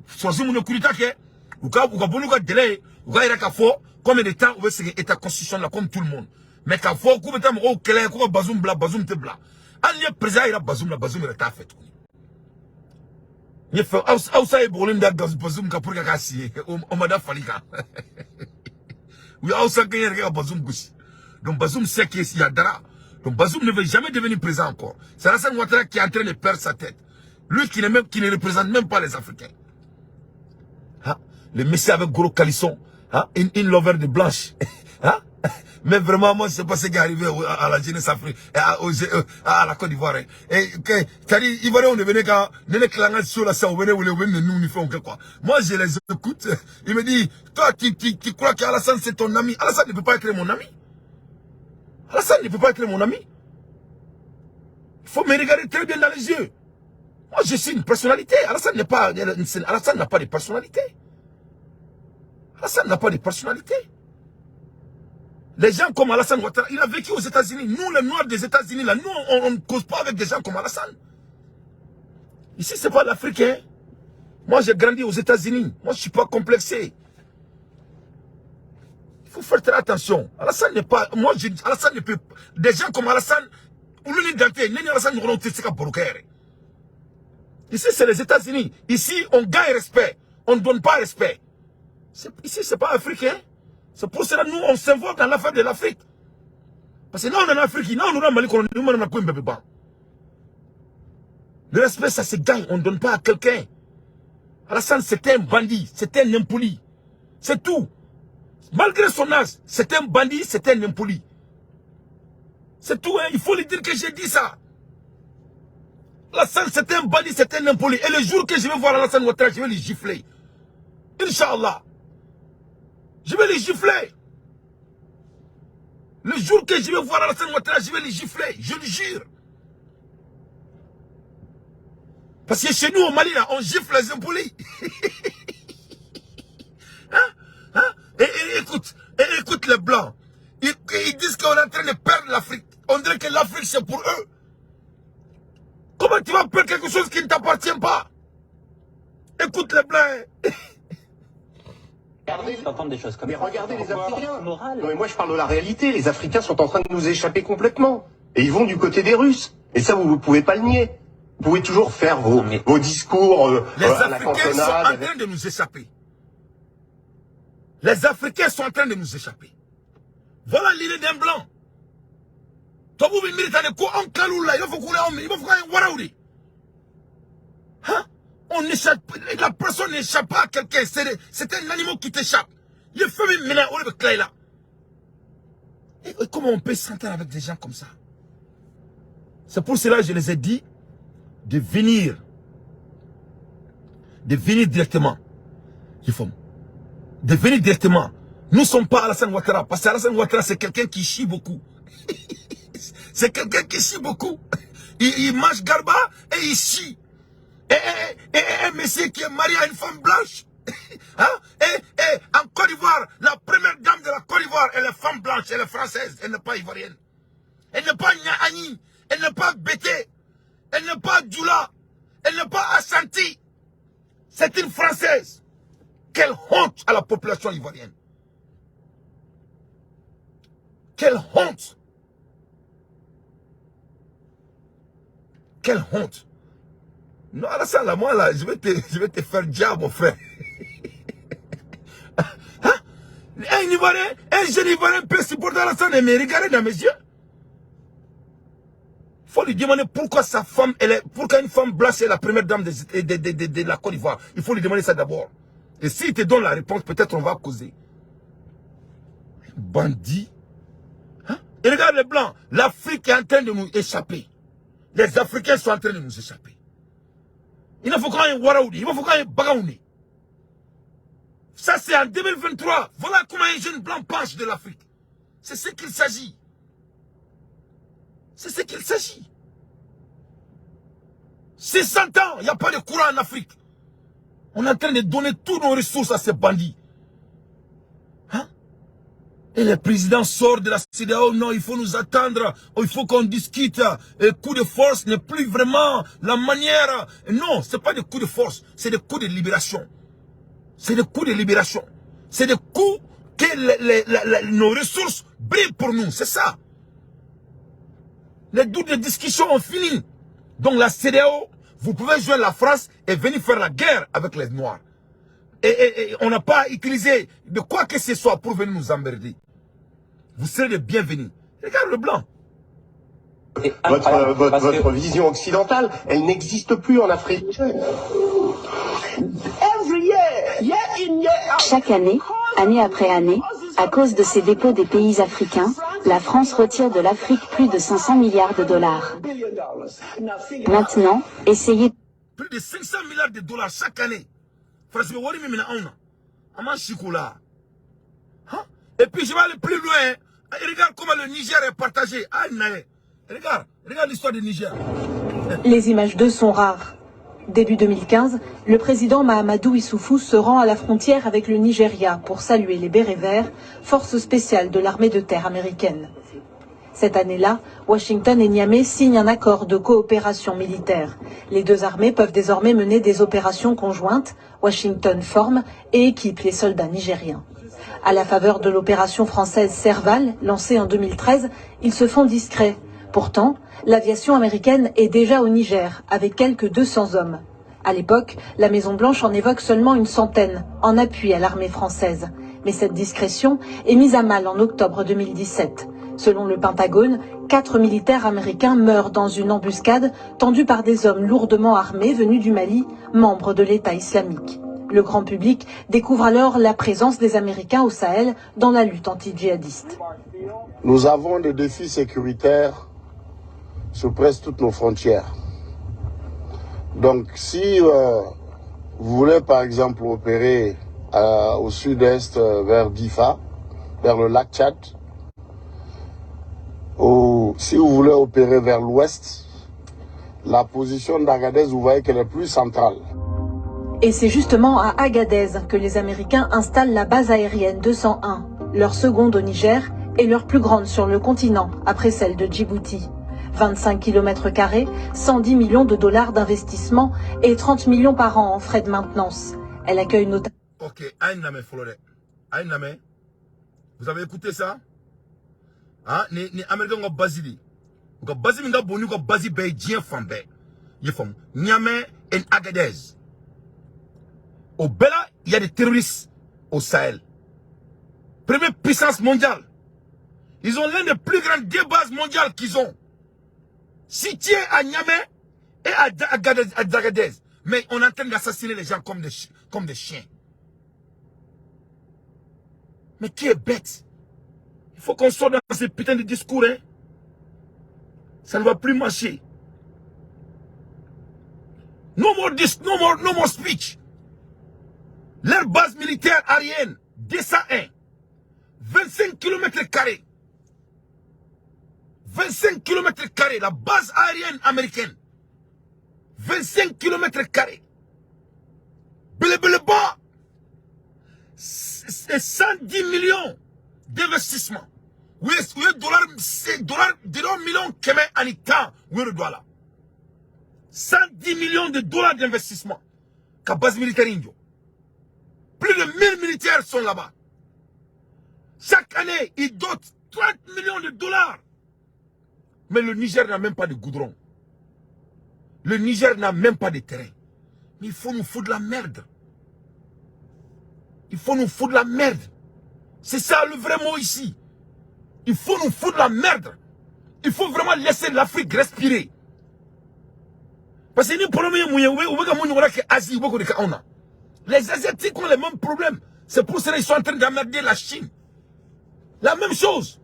soit mon couita ke, ou bonuka délai, ou ka fo, combien de temps, ou c'est état constitution là, comme tout le monde. Mais qu'à fo, combien de temps, ou kele, ou bazoum bla, bazoum te bla. Al y a présent, il a bazoum, la bazoum, il a fait. Il fait outside problème d'agaz bazoum ka pour kasi on m'a da falika oui outside gagner ka bazoum goussi donc bazoum sait qu'il y a dara donc bazoum ne veut jamais devenir présent encore c'est Alassane Ouattara qui est en train de perdre sa tête lui qui ne représente même pas les Africains hein? Le messie avec gros calisson hein? Une lover de blanche hein? Mais vraiment, moi, je ne sais pas ce qui est arrivé à la jeunesse africaine, à la Côte d'Ivoire. Et, c'est-à-dire, Ivoiriens, on devenait quand, sur la salle, on venait, nous, quoi. Moi, je les écoute. Il me dit, toi, tu crois qu'Alassane, c'est ton ami. Alassane ne peut pas être mon ami. Alassane ne peut pas être mon ami. Il faut me regarder très bien dans les yeux. Moi, je suis une personnalité. Alassane n'a pas de personnalité. Alassane n'a pas de personnalité. Les gens comme Alassane Ouattara, il a vécu aux États-Unis. Nous, les Noirs des États-Unis, là, nous, on ne cause pas avec des gens comme Alassane. Ici, ce n'est pas l'Africain. Moi, j'ai grandi aux États-Unis. Moi, je ne suis pas complexé. Il faut faire très attention. Alassane n'est pas... Moi, Alassane ne peut... Des gens comme Alassane, ou l'une d'entre eux, Alassane ne peut pas. Ici, c'est les États-Unis. Ici, on gagne respect. On ne donne pas respect. Ici, ce n'est pas africain. C'est pour cela que nous, on s'invoque dans l'affaire de l'Afrique. Parce que là, on est en Afrique. Là, on est en Mali. Le respect, ça se gagne. On ne donne pas à quelqu'un. Alassane, c'était un bandit. C'était un impoli. C'est tout. Malgré son âge, c'était un bandit, c'était un impoli. C'est tout. Hein. Il faut lui dire que j'ai dit ça. Alassane, c'était un bandit, c'était un impoli. Et le jour que je vais voir Alassane Ouattara, je vais lui gifler. Inch'Allah. Je vais les gifler. Le jour que je vais voir Alassane Ouattara, je vais les gifler. Je le jure. Parce que chez nous, au Mali, là, on gifle les impolis. Hein? Écoute les Blancs. Ils disent qu'on est en train de perdre l'Afrique. On dirait que l'Afrique, c'est pour eux. Comment tu vas perdre quelque chose qui ne t'appartient pas? Écoute les Blancs. Des choses comme mais ça. regardez les Africains. Non, mais moi je parle de la réalité. Les Africains sont en train de nous échapper complètement. Et ils vont du côté des Russes. Et ça, vous ne pouvez pas le nier. Vous pouvez toujours faire vos discours les à la Africains sont en train de nous échapper. Les Africains sont en train de nous échapper. Voilà l'idée d'un blanc. Hein? On échappe, la personne n'échappe pas à quelqu'un, c'est un animal qui t'échappe. Il fait maintenant, on est clair là. Et comment on peut s'entendre avec des gens comme ça? C'est pour cela que je les ai dit de venir directement. De venir directement. Nous ne sommes pas Alassane Ouattara, parce que Alassane Ouattara c'est quelqu'un qui chie beaucoup. C'est quelqu'un qui chie beaucoup. Il mange garba et il chie. Et un monsieur qui est marié à une femme blanche. Hein? Et en Côte d'Ivoire, la première dame de la Côte d'Ivoire, elle est femme blanche, elle est française, elle n'est pas ivoirienne. Elle n'est pas Nyahani, elle n'est pas Bété, elle n'est pas Djoula, elle n'est pas Ashanti. C'est une Française. Quelle honte à la population ivoirienne. Quelle honte. Quelle honte. Non, Alassane, là, moi, là, je vais te faire diable, mon frère. Hein? Un Ivoirien, un jeune Ivoirien peut supporter Alassane, mais regardez dans mes yeux. Il faut lui demander pourquoi sa femme, pourquoi une femme blanche est la première dame de la Côte d'Ivoire. Il faut lui demander ça d'abord. Et s'il te donne la réponse, peut-être on va causer. Bandit. Hein? Et regarde les blancs, l'Afrique est en train de nous échapper. Les Africains sont en train de nous échapper. Il ne faut qu'un Waraoudi, il faut qu'un Bagaouni. Ça c'est en 2023. Voilà comment un jeune blanc penche de l'Afrique. C'est ce qu'il s'agit. C'est ce qu'il s'agit. 600 ans, il n'y a pas de courant en Afrique. On est en train de donner toutes nos ressources à ces bandits. Hein? Et le président sort de la CEDEAO, non, il faut nous attendre, il faut qu'on discute. Le coup de force n'est plus vraiment la manière. Non, ce n'est pas des coups de force, c'est des coups de libération. C'est des coups de libération. C'est des coups que nos ressources brillent pour nous, c'est ça. Les doutes de discussion ont fini. Donc la CEDEAO, vous pouvez joindre la France et venir faire la guerre avec les Noirs. Et on n'a pas utilisé de quoi que ce soit pour venir nous emmerder. Vous serez les bienvenus. Regarde le blanc. Votre vision occidentale, elle n'existe plus en Afrique. Chaque année, année après année, à cause de ces dépôts des pays africains, la France retire de l'Afrique plus de 500 milliards de dollars. Maintenant, essayez... Plus de 500 milliards de dollars chaque année. Et puis je vais aller plus loin. Et regarde comment le Niger est partagé. Regarde l'histoire du Niger. Les images d'eux sont rares. Début 2015, le président Mahamadou Issoufou se rend à la frontière avec le Nigeria pour saluer les bérets verts, force spéciale de l'armée de terre américaine. Cette année-là, Washington et Niamey signent un accord de coopération militaire. Les deux armées peuvent désormais mener des opérations conjointes. Washington forme et équipe les soldats nigériens. À la faveur de l'opération française Serval, lancée en 2013, ils se font discrets. Pourtant, l'aviation américaine est déjà au Niger, avec quelques 200 hommes. À l'époque, la Maison-Blanche en évoque seulement une centaine, en appui à l'armée française. Mais cette discrétion est mise à mal en octobre 2017. Selon le Pentagone, 4 militaires américains meurent dans une embuscade tendue par des hommes lourdement armés venus du Mali, membres de l'État islamique. Le grand public découvre alors la présence des Américains au Sahel dans la lutte anti-djihadiste. Nous avons des défis sécuritaires sur presque toutes nos frontières. Donc si vous voulez par exemple opérer au sud-est vers Difa, vers le lac Tchad, ou si vous voulez opérer vers l'ouest, la position d'Agadez, vous voyez qu'elle est plus centrale. Et c'est justement à Agadez que les Américains installent la base aérienne 201, leur seconde au Niger et leur plus grande sur le continent, après celle de Djibouti. 25 km², 110 millions de dollars d'investissement et 30 millions par an en frais de maintenance. Elle accueille notamment... Ok, Aïname Floré. Aïname, vous avez écouté ça? Hein? Ni Américains ont basili. Vous avez basili, vous avez basili, vous avez basili, Niamey et Agadez. Au Bela, il y a des terroristes au Sahel. Première puissance mondiale. Ils ont l'un des plus grandes bases mondiales qu'ils ont. Situés à Niamey et à Agadez. Mais on est en train d'assassiner les gens comme des chiens. Mais qui est bête? Il faut qu'on sorte dans ces putains de discours. Hein? Ça ne va plus marcher. No more speech. Leur base militaire aérienne, 201, 25 km². 25 km², la base aérienne américaine. 25 km². Belebeleba, c'est 110 millions d'investissements. Oui, dollars millions keme anita, oui, le dollar. 110 millions de dollars d'investissement. Qu'à base militaire indio. Plus de 1000 militaires sont là-bas. Chaque année, ils dotent 30 millions de dollars. Mais le Niger n'a même pas de goudron. Le Niger n'a même pas de terrain. Mais il faut nous foutre de la merde. Il faut nous foutre de la merde. C'est ça le vrai mot ici. Il faut nous foutre de la merde. Il faut vraiment laisser l'Afrique respirer. Parce que les Asiatiques ont les mêmes problèmes. C'est pour cela qu'ils sont en train d'emmerder la Chine. La même chose.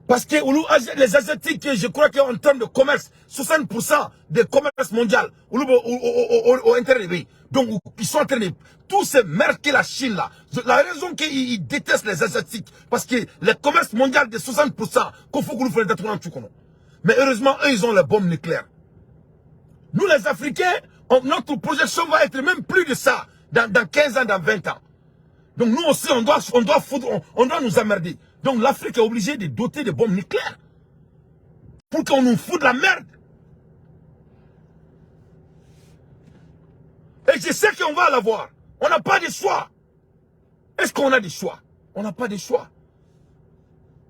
Parce que les Asiatiques, je crois qu'en termes de commerce, 60% des commerces mondial au intérieur des pays. Donc, ils sont en train de tous ces merdes que la Chine là. La raison qu'ils détestent les Asiatiques, parce que le commerce mondial de 60%, qu'on faut que nous fassions des trucs. Mais heureusement, eux, ils ont les bombes nucléaires. Nous, les Africains, notre projection va être même plus de ça dans 15 ans, dans 20 ans. Donc nous aussi, on doit nous emmerder. Donc l'Afrique est obligée de doter de bombes nucléaires. Pour qu'on nous foute de la merde. Et je sais qu'on va l'avoir. On n'a pas de choix. Est-ce qu'on a des choix? On n'a pas de choix.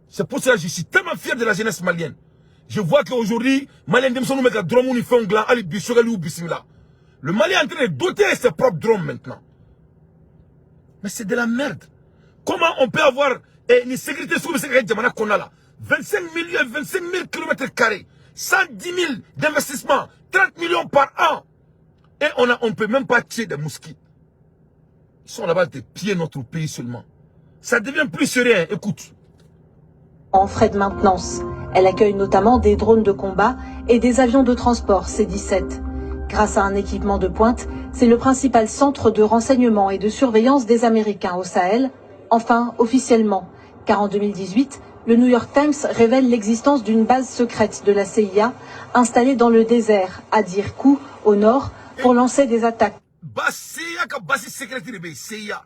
C'est pour cela que je suis tellement fier de la jeunesse malienne. Je vois qu'aujourd'hui, le Mali est en train de doter ses propres drones maintenant. Mais c'est de la merde. Comment on peut avoir une sécurité sur le sécurité qu'on a là? 25 000 km², 110 000 d'investissement, 30 millions par an. Et on ne peut même pas tuer des mosquits. Ils sont là-bas de piller notre pays seulement. Ça devient plus serein, écoute. En frais de maintenance, elle accueille notamment des drones de combat et des avions de transport C-17. Grâce à un équipement de pointe, c'est le principal centre de renseignement et de surveillance des Américains au Sahel. Enfin, officiellement, car en 2018, le New York Times révèle l'existence d'une base secrète de la CIA installée dans le désert, à Dirkou, au nord, pour lancer des attaques. Base secrète de CIA.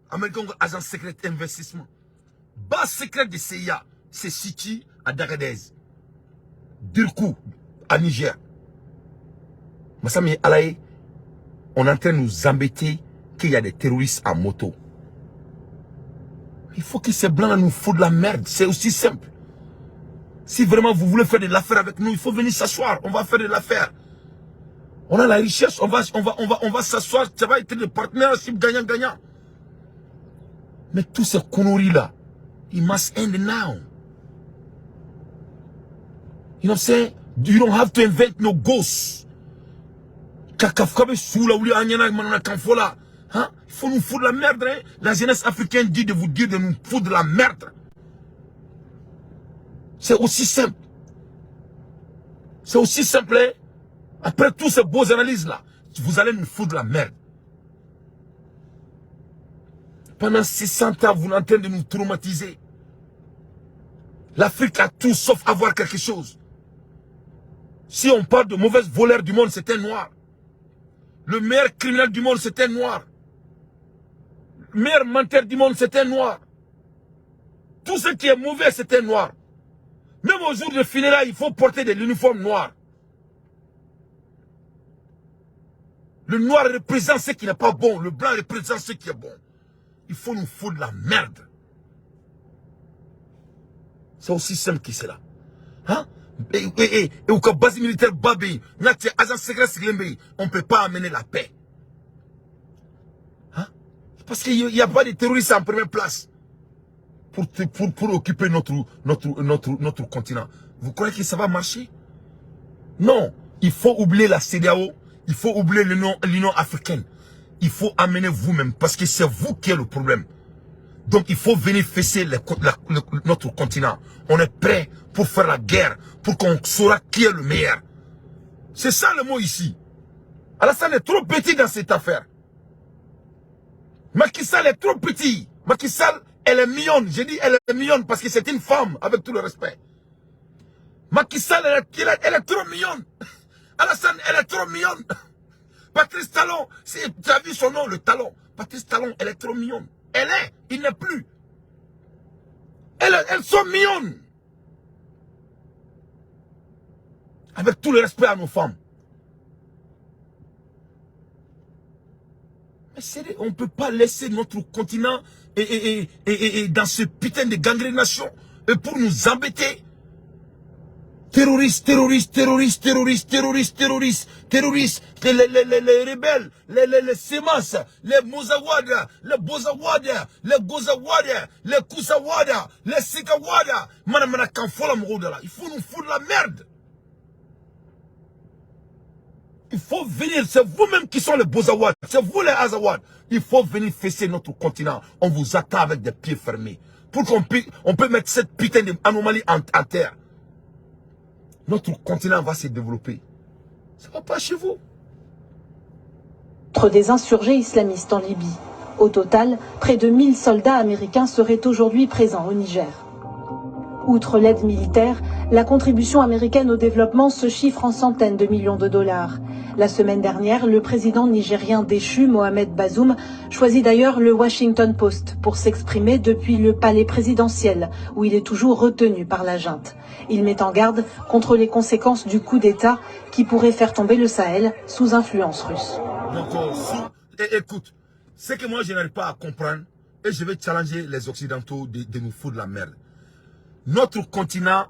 Américain, agent secret investissement. Base secrète de CIA, c'est situé à Dagadez. Dirkou, à Niger. Massami Alaye, on est en train de nous embêter qu'il y a des terroristes à moto. Il faut que ces blancs nous foutent de la merde. C'est aussi simple. Si vraiment vous voulez faire de l'affaire avec nous, il faut venir s'asseoir. On va faire de l'affaire. On a la richesse, on va s'asseoir. Ça va être des partenariats gagnant-gagnant. Mais tous ces conneries là, it must end now. You know what I'm saying? You don't have to invent no ghosts. Il faut nous foutre de la merde. Hein? La jeunesse africaine dit de vous dire de nous foutre de la merde. C'est aussi simple. C'est aussi simple. Hein? Après tous ces beaux analyses là, vous allez nous foutre de la merde. Pendant 600 ans, vous êtes en train de nous traumatiser. L'Afrique a tout sauf avoir quelque chose. Si on parle de mauvais voleurs du monde, c'est un noir. Le meilleur criminel du monde, c'est un noir. Le meilleur menteur du monde, c'est un noir. Tout ce qui est mauvais, c'est un noir. Même au jour de funérailles, il faut porter de l'uniforme noir. Le noir représente ce qui n'est pas bon. Le blanc représente ce qui est bon. Il faut nous foutre de la merde. C'est aussi simple que cela. Hein? Et au cas base militaire Babi, on ne peut pas amener la paix. Hein? Parce qu'il n'y a pas de terroristes en première place pour occuper notre continent. Vous croyez que ça va marcher? Non, il faut oublier la CEDEAO, il faut oublier l'Union africaine. Il faut amener vous-même parce que c'est vous qui êtes le problème. Donc il faut venir fesser notre continent. On est prêt pour faire la guerre, pour qu'on saura qui est le meilleur. C'est ça le mot ici. Alassane est trop petit dans cette affaire. Macky Sall est trop petit. Macky Sall, elle est mignonne. J'ai dit elle est mignonne parce que c'est une femme, avec tout le respect. Macky Sall, elle est trop mignonne. Alassane, elle est trop mignonne. Patrice Talon, tu as vu son nom, le Talon. Patrice Talon, elle est trop mignonne. Il n'est plus. Elles sont mignonnes. Avec tout le respect à nos femmes. Mais sérieux, on ne peut pas laisser notre continent et dans ce putain de gangrénation pour nous embêter. Terroristes, terroristes, terroristes, terroristes, terroristes, terroristes, terroristes, les rebelles, les Semas, les Mozawada, les Bozawada, les Gozawada, les Kousawada, les Sikawada. Il faut nous foutre la merde. Il faut venir, c'est vous-même qui sont les Bozawad, c'est vous les Azawad. Il faut venir fesser notre continent. On vous attend avec des pieds fermés. Pour qu'on peut mettre cette putain d'anomalie à terre. Notre continent va se développer. Ça ne va pas chez vous. Entre des insurgés islamistes en Libye. Au total, près de 1000 soldats américains seraient aujourd'hui présents au Niger. Outre l'aide militaire, la contribution américaine au développement se chiffre en centaines de millions de dollars. La semaine dernière, le président nigérien déchu, Mohamed Bazoum, choisit d'ailleurs le Washington Post pour s'exprimer depuis le palais présidentiel, où il est toujours retenu par la junte. Il met en garde contre les conséquences du coup d'État qui pourrait faire tomber le Sahel sous influence russe. Donc, écoute, ce que moi je n'arrive pas à comprendre, et je vais challenger les Occidentaux de nous foutre de la merde. Notre continent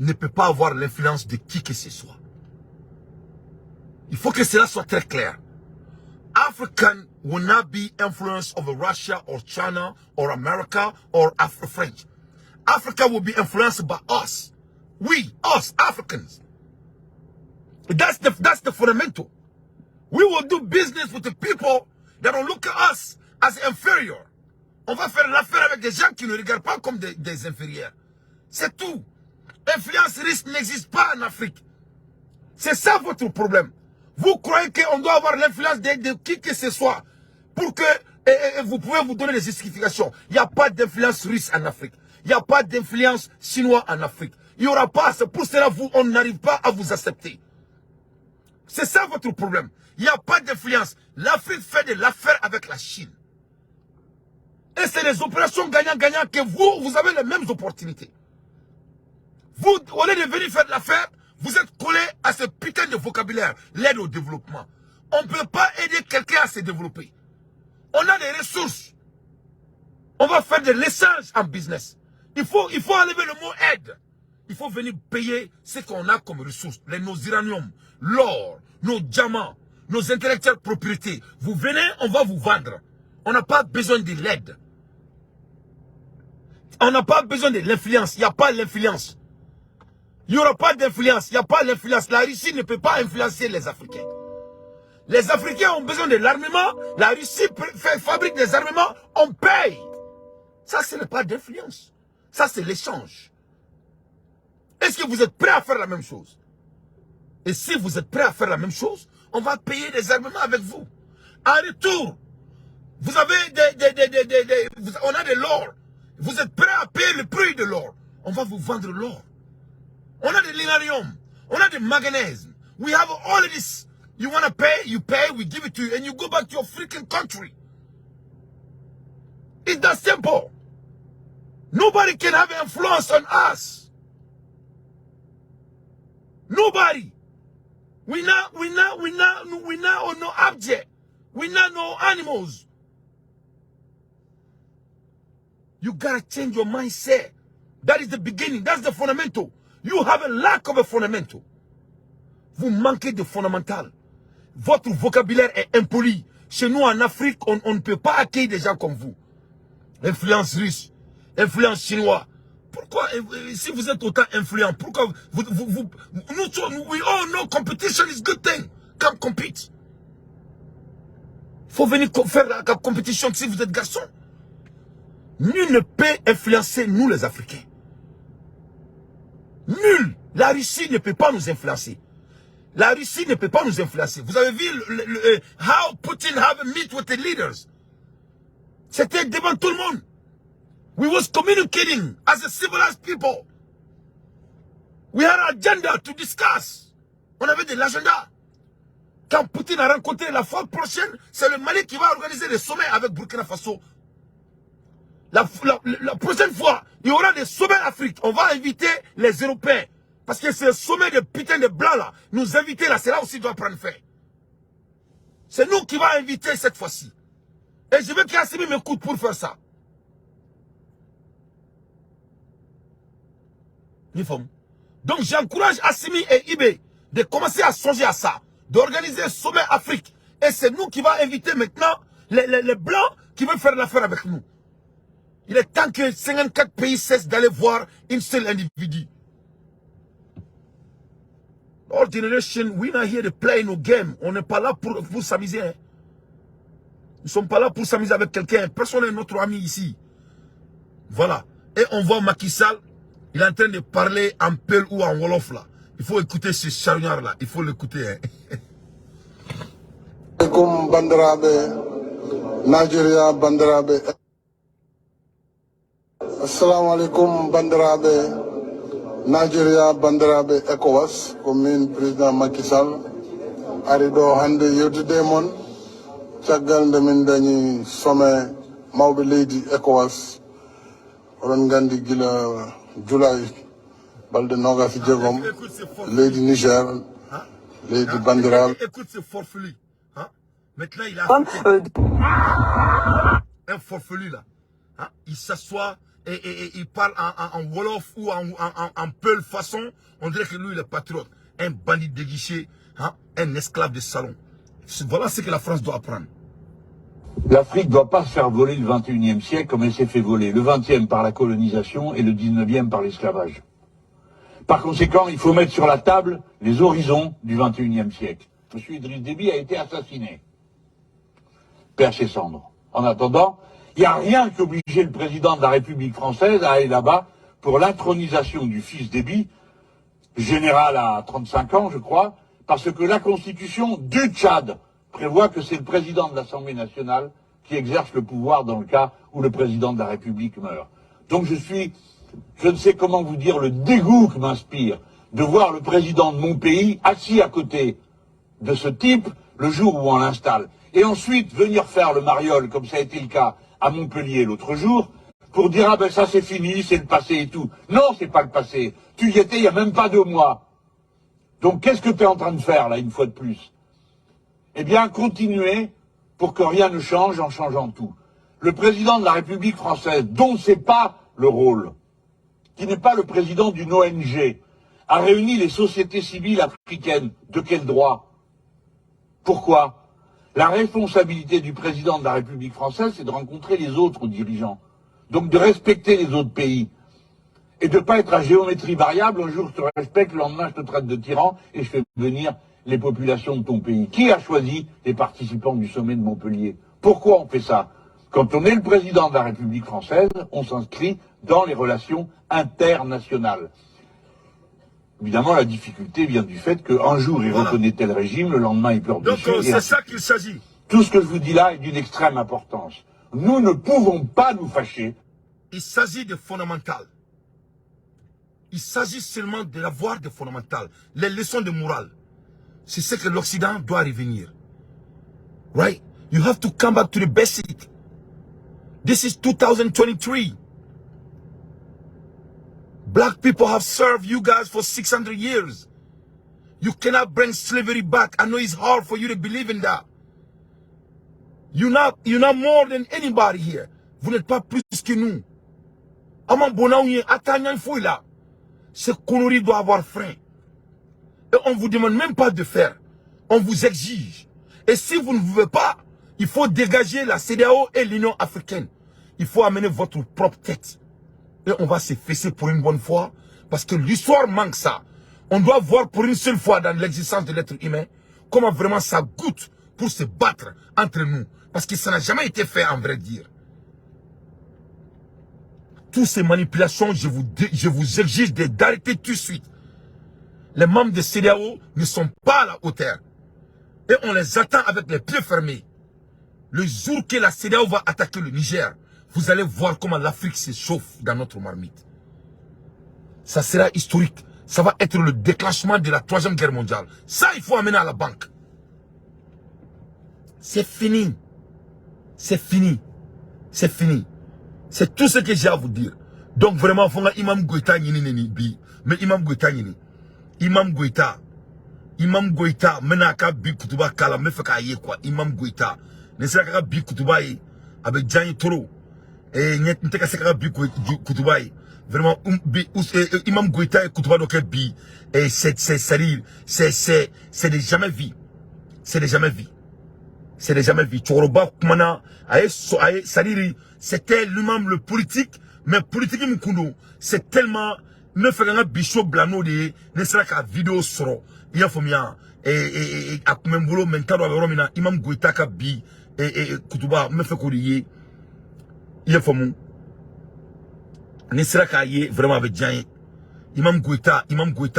ne peut pas avoir l'influence de qui que ce soit. Il faut que cela soit très clair. African will not be influenced over Russia or China or America or French. Africa will be influenced by us. Us Africans. That's the fundamental. We will do business with the people that don't look at us as inferior. On va faire l'affaire avec des gens qui ne regardent pas comme des inférieurs. C'est tout. Influence risque n'existe pas en Afrique. C'est ça votre problème. Vous croyez qu'on doit avoir l'influence de qui que ce soit pour que vous pouvez vous donner des justifications. Il n'y a pas d'influence russe en Afrique. Il n'y a pas d'influence chinoise en Afrique. Il n'y aura pas. C'est pour cela on n'arrive pas à vous accepter. C'est ça votre problème. Il n'y a pas d'influence. L'Afrique fait de l'affaire avec la Chine. Et c'est des opérations gagnant-gagnant que vous avez les mêmes opportunités. Vous, au lieu de venir faire de l'affaire, vous êtes collé à ce putain de vocabulaire, l'aide au développement. On ne peut pas aider quelqu'un à se développer. On a des ressources. On va faire de l'échange en business. Il faut enlever le mot aide. Il faut venir payer ce qu'on a comme ressources. Nos uraniums, l'or, nos diamants, nos intellectuelles propriétés. Vous venez, on va vous vendre. On n'a pas besoin de l'aide. On n'a pas besoin de l'influence. Il n'y a pas l'influence. Il n'y aura pas d'influence. Il n'y a pas l'influence. La Russie ne peut pas influencer les Africains. Les Africains ont besoin de l'armement. La Russie fabrique des armements. On paye. Ça, ce n'est pas d'influence. Ça, c'est l'échange. Est-ce que vous êtes prêts à faire la même chose? Et si vous êtes prêts à faire la même chose, on va payer des armements avec vous. En retour, vous avez on a de l'or. Vous êtes prêts à payer le prix de l'or. On va vous vendre l'or. On a de l'uranium. On a de manganèse. We have all of this. You want to pay, you pay, we give it to you, and you go back to your freaking country. It's that simple. Nobody can have influence on us. Nobody. We not no object. We not no animals. You gotta change your mindset. That is the beginning. That's the fundamental. You have a lack of a fundamental. Vous manquez de fondamental. Votre vocabulaire est impoli. Chez nous en Afrique, on ne peut pas accueillir des gens comme vous. Influence russe, influence chinoise. Pourquoi, si vous êtes autant influent, pourquoi we all know competition is good thing. Come compete. Faut venir faire la compétition si vous êtes garçon. Nul ne peut influencer nous les Africains. Nul. La Russie ne peut pas nous influencer. La Russie ne peut pas nous influencer. Vous avez vu how Putin have a meet with the leaders. C'était devant tout le monde. We was communicating as a civilized people. We had an agenda to discuss. On avait de l'agenda. quand Poutine a rencontré la fois prochaine, c'est le Mali qui va organiser des sommets avec Burkina Faso. La prochaine fois, il y aura des sommets d'Afrique. On va inviter les Européens. Parce que c'est le sommet de putain de blancs là. Nous inviter là, c'est là aussi doit prendre fin. C'est nous qui va inviter cette fois-ci. Et je veux qu'Assimi m'écoute pour faire ça. Donc j'encourage Assimi et Ibé de commencer à songer à ça. D'organiser un sommet Afrique. Et c'est nous qui va inviter maintenant les blancs qui veulent faire l'affaire avec nous. Il est temps que 54 pays cessent d'aller voir une seule individu. All generation, we're not here to play no game. On n'est pas là pour s'amuser. Hein. Nous ne sommes pas là pour s'amuser avec quelqu'un. Personne n'est notre ami ici. Voilà. Et on voit Macky Sall, il est en train de parler en Peul ou en Wolof là. Il faut écouter ce charognard là. Il faut l'écouter. Hein. Comme Bandarabe, Nigeria Bandarabe. Assalamu alaikum Bandarabe. Nigeria bandiraɓe ECOWAS komin président Macky Sall ari ɗo hande yewtude mon caggal nde min dañi sommet mawɓe leydi ECOWAS oɗon gandi guila Julay balɗe 26 leydi Niger leydi bandiraɓe. Écoute ce forfelu. Hein? Maintenant il a un forfelu là. Hein? Il s'assoit et il parle en Wolof ou en Peul façon, on dirait que lui il est patriote. Un bandit déguisé, hein? Un esclave de salon. Voilà ce que la France doit apprendre. L'Afrique ne doit pas se faire voler le 21e siècle comme elle s'est fait voler. Le 20e par la colonisation et le 19e par l'esclavage. Par conséquent, il faut mettre sur la table les horizons du 21e siècle. M. Idriss Déby a été assassiné. Père ses cendres. En attendant, il n'y a rien qui obligeait le président de la République française à aller là-bas pour l'intronisation du fils Déby, général à 35 ans, je crois, parce que la Constitution du Tchad prévoit que c'est le président de l'Assemblée nationale qui exerce le pouvoir dans le cas où le président de la République meurt. Donc je ne sais comment vous dire le dégoût que m'inspire de voir le président de mon pays assis à côté de ce type le jour où on l'installe. Et ensuite venir faire le mariole, comme ça a été le cas à Montpellier l'autre jour, pour dire « Ah ben ça c'est fini, c'est le passé et tout ». Non, c'est pas le passé. Tu y étais il n'y a même pas 2 mois. Donc qu'est-ce que tu es en train de faire là, une fois de plus? Eh bien, continuer pour que rien ne change en changeant tout. Le président de la République française, dont c'est pas le rôle, qui n'est pas le président d'une ONG, a réuni les sociétés civiles africaines. De quel droit? Pourquoi? La responsabilité du président de la République française, c'est de rencontrer les autres dirigeants. Donc de respecter les autres pays. Et de ne pas être à géométrie variable, un jour je te respecte, le lendemain je te traite de tyran et je fais venir les populations de ton pays. Qui a choisi les participants du sommet de Montpellier? Pourquoi on fait ça? Quand on est le président de la République française, on s'inscrit dans les relations internationales. Évidemment, la difficulté vient du fait qu'un jour, il reconnaît tel régime, le lendemain, il pleure dessus. Donc, c'est ça qu'il s'agit. Tout ce que je vous dis là est d'une extrême importance. Nous ne pouvons pas nous fâcher. Il s'agit de fondamental. Il s'agit seulement d'avoir des fondamentales. Les leçons de morale. C'est ce que l'Occident doit revenir. Right? You have to come back to the basic. This is 2023. Black people have served you guys for 600 years. You cannot bring slavery back. I know it's hard for you to believe in that. You're not more than anybody here. Vous n'êtes pas plus que nous. Ces conneries doivent avoir frein. Et on ne vous demande même pas de faire. On vous exige. Et si vous ne pouvez pas, il faut dégager la CEDEAO et l'Union africaine. Il faut amener votre propre tête. Et on va se fesser pour une bonne fois. Parce que l'histoire manque ça. On doit voir pour une seule fois dans l'existence de l'être humain comment vraiment ça goûte pour se battre entre nous. Parce que ça n'a jamais été fait en vrai dire. Toutes ces manipulations, je vous exige d'arrêter tout de suite. Les membres de CEDEAO ne sont pas à la hauteur. Et on les attend avec les pieds fermés. Le jour que la CEDEAO va attaquer le Niger, vous allez voir comment l'Afrique se chauffe dans notre marmite. Ça sera historique. Ça va être le déclenchement de la 3e guerre mondiale. Ça, il faut amener à la banque. C'est fini. C'est fini. C'est fini. C'est tout ce que j'ai à vous dire. Donc vraiment, il faut que Imam Goïta bi. Mais Imam Goïta Imam Goïta, menaka bi kutuba kala me feka ye quoi. Imam Goïta. Ne sera ka bi kutuba yi avec Djani Toro. Et n'était ka sera bi kutuba yi. Vraiment Imam Goïta et kutuba donc bi. Et c'est des jamais vu. C'est des jamais vu. C'est des jamais vu. Choroba kumana aye sadiri c'était lui-même le politique. Mais politique Mkundo, c'est tellement ne fait un bichot blano de ne sera qu'à vidéo soro. Il y a famia et à combien boulot maintenant romina Imam Goïta ka bi et kutuba me fait courir. Il y a famou. Ne sera qu'à y vraiment avec Djain. Imam Goïta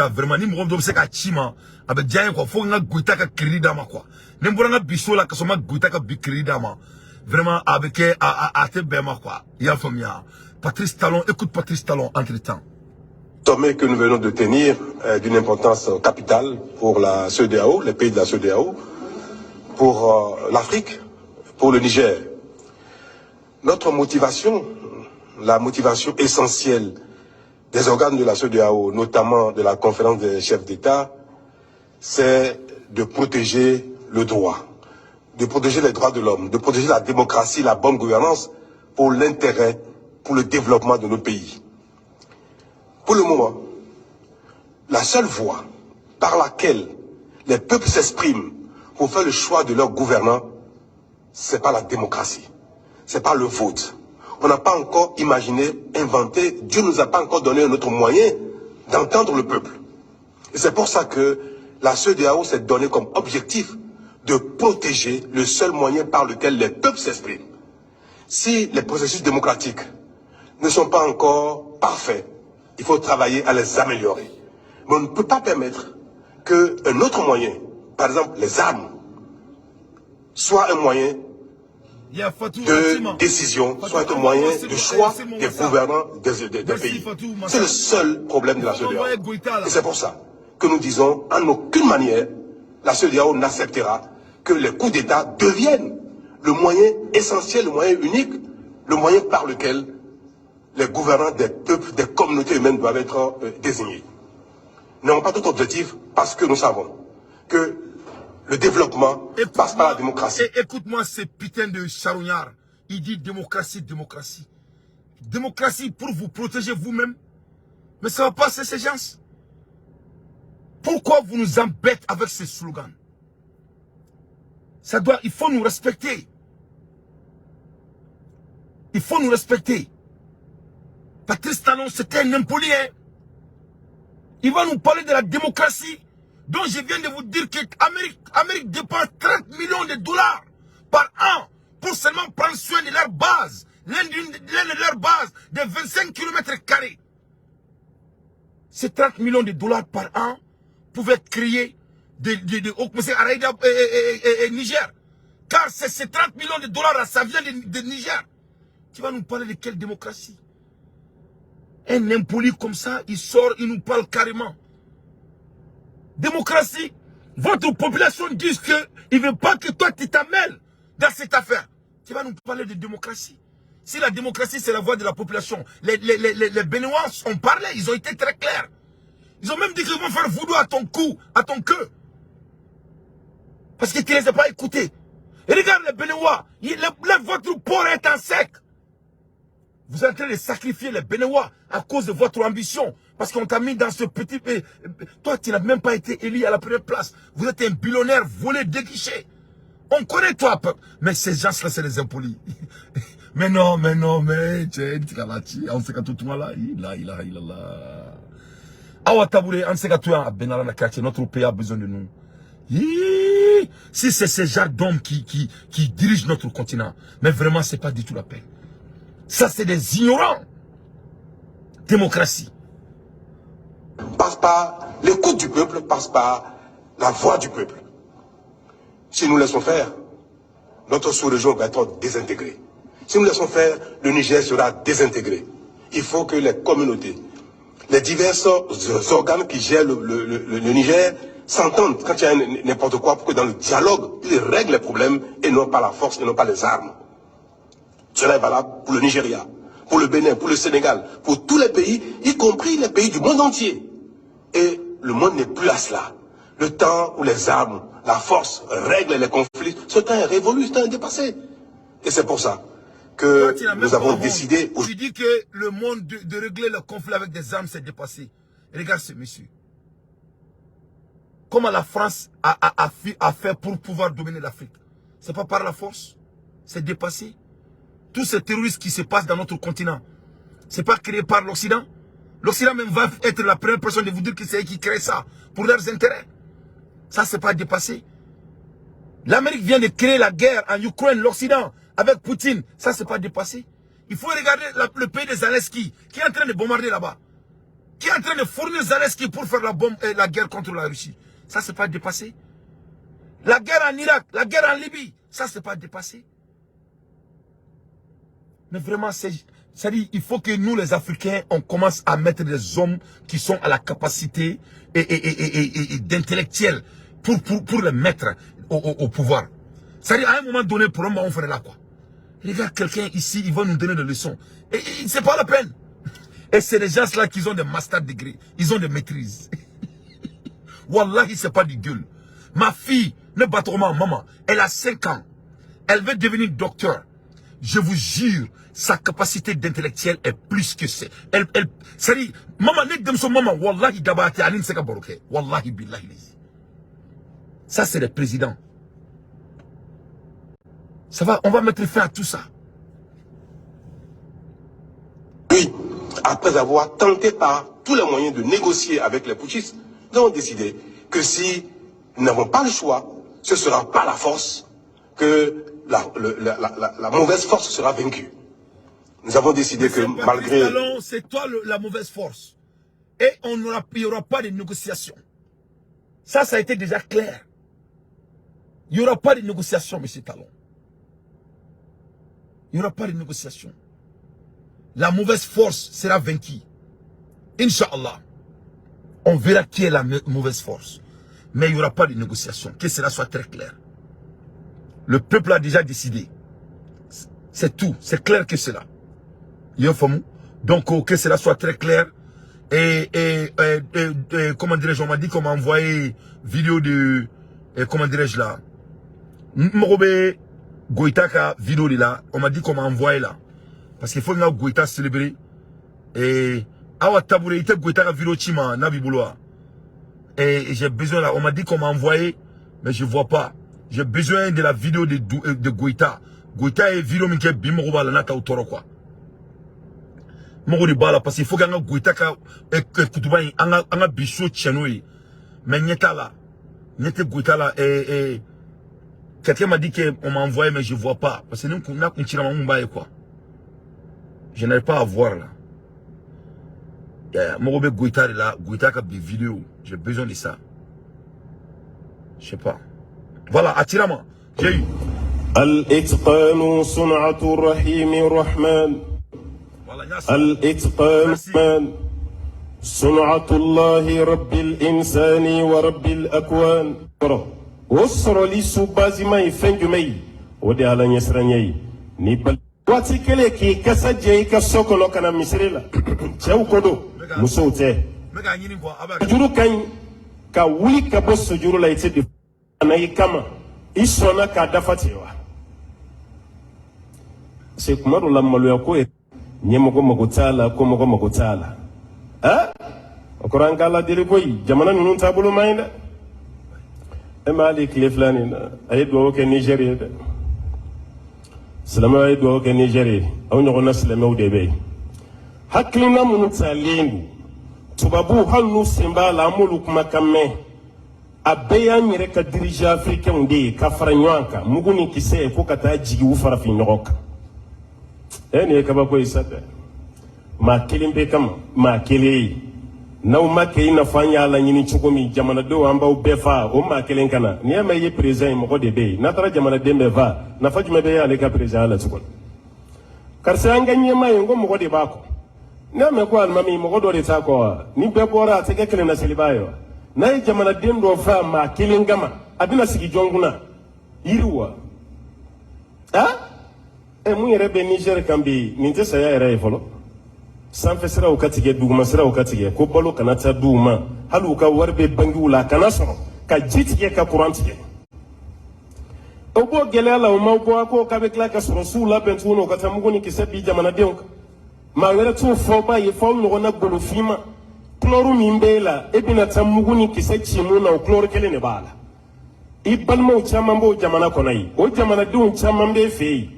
vraiment ni m'rom c'est qu'à chima avec Djain quoi. Faut nga Goïta ka crédit dama quoi. Ne m'boranga bichot là que soma Goïta ka bi crédit dama. Vraiment avec à te bema quoi. Il y a famia. Patrice Talon, écoute Patrice Talon entre-temps. Sommet que nous venons de tenir d'une importance capitale pour la CEDEAO, les pays de la CEDEAO, pour l'Afrique, pour le Niger. Notre motivation, la motivation essentielle des organes de la CEDEAO, notamment de la conférence des chefs d'État, c'est de protéger le droit, de protéger les droits de l'homme, de protéger la démocratie, la bonne gouvernance pour l'intérêt, pour le développement de nos pays. Pour le moment, la seule voie par laquelle les peuples s'expriment pour faire le choix de leur gouvernant, c'est pas la démocratie, c'est pas le vote. On n'a pas encore imaginé, inventé, Dieu nous a pas encore donné un autre moyen d'entendre le peuple. Et c'est pour ça que la CEDEAO s'est donné comme objectif de protéger le seul moyen par lequel les peuples s'expriment. Si les processus démocratiques ne sont pas encore parfaits, il faut travailler à les améliorer. Mais on ne peut pas permettre qu'un autre moyen, par exemple les armes, soit un moyen de décision, soit un moyen de choix des gouvernants des pays. C'est le seul problème de la CEDEAO. Et c'est pour ça que nous disons, en aucune manière, la CEDEAO n'acceptera que les coups d'État deviennent le moyen essentiel, le moyen unique, le moyen par lequel les gouvernants des peuples, des communautés humaines doivent être désignés. Nous n'avons pas d'autre objectif parce que nous savons que le développement passe par la démocratie. Écoute-moi ces putains de charognards. Il dit démocratie, démocratie. Démocratie pour vous protéger vous-même. Mais ça ne va pas ces gens. Pourquoi vous nous embêtez avec ces slogans? Il faut nous respecter. Il faut nous respecter. Patrice Talon, c'était un impoli. Hein? Il va nous parler de la démocratie. Donc je viens de vous dire que l'Amérique dépense 30 millions de dollars par an pour seulement prendre soin de leur base. L'un de leurs bases de 25 km². Ces 30 millions de dollars par an pouvaient créer Niger. Car ces 30 millions de dollars là, ça vient de Niger. Tu vas nous parler de quelle démocratie? Un impoli comme ça, il sort, il nous parle carrément. Démocratie. Votre population dit qu'il ne veut pas que toi tu t'amènes dans cette affaire. Tu vas nous parler de démocratie. Si la démocratie c'est la voix de la population, les Béninois ont parlé, ils ont été très clairs. Ils ont même dit qu'ils vont faire voodoo à ton cou, à ton queue. Parce que tu ne les as pas écoutés. Et regarde les Béninois, votre port est en sec. Vous êtes en train de sacrifier les Béninois à cause de votre ambition. Parce qu'on t'a mis dans ce petit pays. Toi, tu n'as même pas été élu à la première place. Vous êtes un billionnaire volé, déguiché. On connaît toi, peuple. Mais ces gens-là, c'est des impolis. Mais non, mais on sait que tout là, il a. Awa Taboulé, on sait que tout à Benara na quartier, notre pays a besoin de nous. Si c'est ces gens d'hommes qui dirigent notre continent, mais vraiment, c'est pas du tout la peine. Ça, c'est des ignorants. Démocratie. Passe par l'écoute du peuple, passe par la voix du peuple. Si nous laissons faire, notre sous-région va être désintégrée. Si nous laissons faire, le Niger sera désintégré. Il faut que les communautés, les divers organes qui gèrent le Niger s'entendent quand il y a n'importe quoi pour que dans le dialogue, ils règlent les problèmes et non pas la force et non pas les armes. Cela est valable pour le Nigeria, pour le Bénin, pour le Sénégal, pour tous les pays, y compris les pays du monde entier. Et le monde n'est plus à cela. Le temps où les armes, la force règlent les conflits, ce temps est révolu, ce temps est dépassé. Et c'est pour ça que nous avons décidé... Tu dis que le monde de régler le conflit avec des armes s'est dépassé. Regarde ce monsieur. Comment la France a fait pour pouvoir dominer l'Afrique? C'est pas par la force. C'est dépassé. Tous ces terroristes qui se passent dans notre continent, c'est pas créé par l'Occident. L'Occident même va être la première personne de vous dire que c'est eux qui créent ça pour leurs intérêts. Ça, c'est pas dépassé. L'Amérique vient de créer la guerre en Ukraine, l'Occident, avec Poutine. Ça, c'est pas dépassé. Il faut regarder le pays de Zelensky, qui est en train de bombarder là-bas. Qui est en train de fournir Zelensky pour faire la guerre contre la Russie. Ça, c'est pas dépassé. La guerre en Irak, la guerre en Libye, ça, c'est pas dépassé. Mais vraiment, c'est-à-dire, il faut que nous, les Africains, on commence à mettre des hommes qui sont à la capacité d'intellectuels pour les mettre au pouvoir. C'est-à-dire, à un moment donné, pour un moment, on ferait là, quoi. Regarde quelqu'un ici, il va nous donner des leçons. Et c'est pas la peine. Et c'est des gens-là qui ont des master degrés. Ils ont des maîtrises. Wallahi, c'est pas du gueule. Ma fille, ne bat trop maman, elle a 5 ans. Elle veut devenir docteur. Je vous jure, sa capacité d'intellectuel est plus que c'est. C'est-à-dire, maman, n'est de son maman, wallahi, d'abati, aline, c'est kaboroke. Wallahi, billahi. Ça, c'est le président. Ça va, on va mettre fin à tout ça. Oui, après avoir tenté par tous les moyens de négocier avec les putschistes, nous avons décidé que si nous n'avons pas le choix, ce sera par la force que la mauvaise force sera vaincue. Nous avons décidé que malgré... C'est toi la mauvaise force. Et il n'y aura pas de négociation. Ça a été déjà clair. Il n'y aura pas de négociation, M. Talon. Il n'y aura pas de négociation. La mauvaise force sera vaincue. Inch'Allah. On verra qui est la mauvaise force. Mais il n'y aura pas de négociation. Que cela soit très clair. Le peuple a déjà décidé. C'est tout. C'est clair que cela. Donc, que cela soit très clair. Et comment dirais-je, on m'a dit qu'on m'a envoyé vidéo de... comment dirais-je là, Morobe Goïta vidéo de là, on m'a dit qu'on m'a envoyé là. Parce qu'il faut que Goïta célébrer. Et Awa Taboure, il était Goïta vidéo Chima, Nabi Bouloa. Et j'ai besoin là, on m'a dit qu'on m'a envoyé, mais je vois pas. J'ai besoin de la vidéo de Goïta. Goïta est vidéo minke bimoroba la nata utoro quoi. Moro de bala parce qu'il faut que Goïta kutuba anga bicho tchenoué. Mais nyeta là. Nyeta Goïta là et quelqu'un m'a dit qu'on m'a envoyé mais je vois pas. Parce que nous on a continué à m'envoyer quoi. Je n'arrive pas à voir là. Morobe Goïta là, Goïta a des vidéos. J'ai besoin de ça. Je sais pas. Voilà, attirez-moi. J'ai eu. الإتقان صنعة الرحيم الرحمن الإتقان صنعة الله رب الإنسان ورب الأكوان وصر لي سبازي ما يفنجمي ودي على نسرانيي نيبال واتي كليكي كسجي كسوكولو كان مسريلا تشاو كودو مسوتي جورو كان كولي كبوس جورو لا يتدي أنا يكما إسونا كدفتيوا سيكمرو لما ليكوي nyemoko makutala ko moko makutala okoranga la diliboy jamana nunu tabulu mayna e mali kleflani ay do ke Nigeria de salama ay do ke Nigeria aw nyoko na salama udebe haklina munu talendu tubabu hanu simba la mulu kuma kamme abeya nyere ka dirija africain de ka faranywanka muguni kise ko kata jigi wu farafi nyoka ene kaba ko isata ma kilimbe kam ma kili naw ma ke ina fanya la nyini chukumi jamana do amba ubefa o ma kilen kana ni ma ye president mo ko de be na tara jamana dembe va na fajume be ya le ka president la chukul karse anganye ma yengo mo ko de bako na me ko almami mo ko do de ta ko ni be bora te ke kelen na selibayo n'a ye jamanaden dɔ fa maa kelen kama a bɛna sigi jɔn kunna yiri wa mun yɛrɛ bɛ Niger kan bi nin tɛ saya yɛrɛ ye fɔlɔ sanfɛ siraw ka tigɛ duguma siraw ka tigɛ ko balo kana taa duw ma hali u ka wari bɛ bangiw la a kana sɔrɔ ka ji tigɛ ka kuran tigɛ o b'o gɛlɛya la o ma bɔ ko k'a bɛ tila ka sɔrɔ suw labɛn tuguni o ka taa mugu ni kisɛ bi jamanadenw kan maa wɛrɛ t'o fɔ b'a ye f'aw ɲɔgɔnna golofinma kulɔru min b'e la e bɛna taa mugu ni kisɛ ci mun na o kulɔru kelen de b'a la i balimaw caman b'o jamana kɔnɔ yen o jamanadenw caman b'e fɛ yen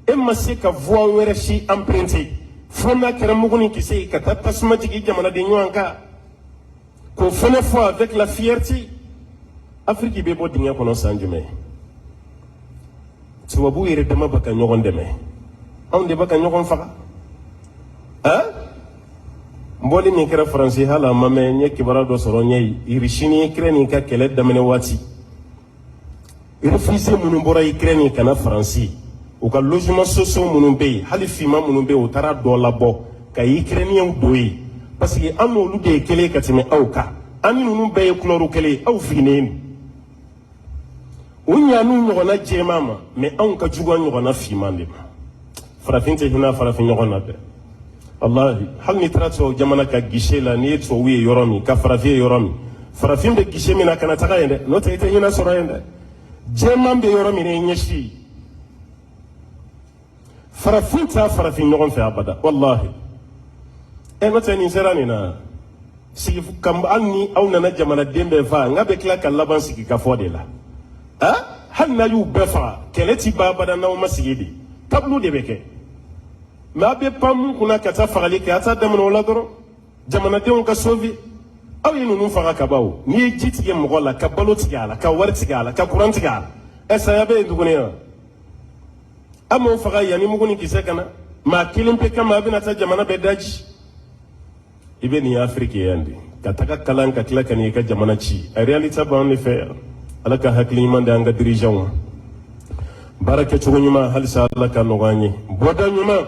e ma se ka voie wɛrɛ si emprunter fo n'a kɛra mugu ni kisɛ ye ka taa tasuma jigin jamanaden ɲɔgɔn kan k'o fɛnɛ fɔ avec la fierté Afrique bɛ bɔ dingɛ kɔnɔ san jumɛn tubabuw yɛrɛ dama bɛ ka ɲɔgɔn dɛmɛ anw de bɛ ka ɲɔgɔn faga n bɔli min kɛra Faransi hali a ma mɛn n ye kibaruya dɔ sɔrɔ n ye Russie ni Ukraine ka kɛlɛ daminɛ waati réfugiés minnu bɔra Ukraine ka na Faransi u ka logement sociaux minnu bɛ yen hali finman minnu bɛ yen u taara dɔ labɔ ka Ukrainiens don yen parce que an n'olu de ye kelen ka tɛmɛ aw kan an ni ninnu bɛɛ ye couleur kelen aw finen don u ɲan'u ɲɔgɔnna jɛman ma mais anw ka jugu an ɲɔgɔnna finman de ma farafin tɛ hinɛ farafin ɲɔgɔn na dɛ wallahi hali ni taara tubabu jamana ka guichet la n'i ye tubabu ye yɔrɔ min ka farafin ye yɔrɔ min farafin bɛ guichet min na kana taga yen dɛ n'o tɛ i tɛ hinɛ sɔrɔ yen dɛ jɛman bɛ yɔrɔ min i ɲɛsi farafin t'a farafin ɲɔgɔn fɛ abada wallahi n'o tɛ nin sera nin na sigi hali ni aw nana jamanaden bɛɛ faga n ka bɛ tila ka laban sigi ka fɔ de la hali n'a y'u bɛɛ faga kɛlɛ ti ban abada n'aw ma sigi de tableau de bɛ kɛ mais a bɛ pan mun kunna ka taa fagali kɛ a t'a daminɛ o la dɔrɔn jamanadenw ka sauver aw ye ninnu faga ka ban o n'i ye ji tigɛ mɔgɔ la ka balo tigɛ a la ka wari tigɛ a la ka kuran tigɛ a la saya bɛ yen tuguni wa a m'o faga yanni mugu ni kisɛ ka na maa kelen pe kama a bɛna taa jamana bɛɛ daji i bɛ nin ye Afiriki yan de ka taga kalan ka tila ka n'i ka jamana ci a réalité b'anw de fɛ yan ala ka hakili ɲuman di an ka dirigeants ma baara kɛcogo ɲuman halisa ala ka nɔgɔ an ye bɔda ɲuman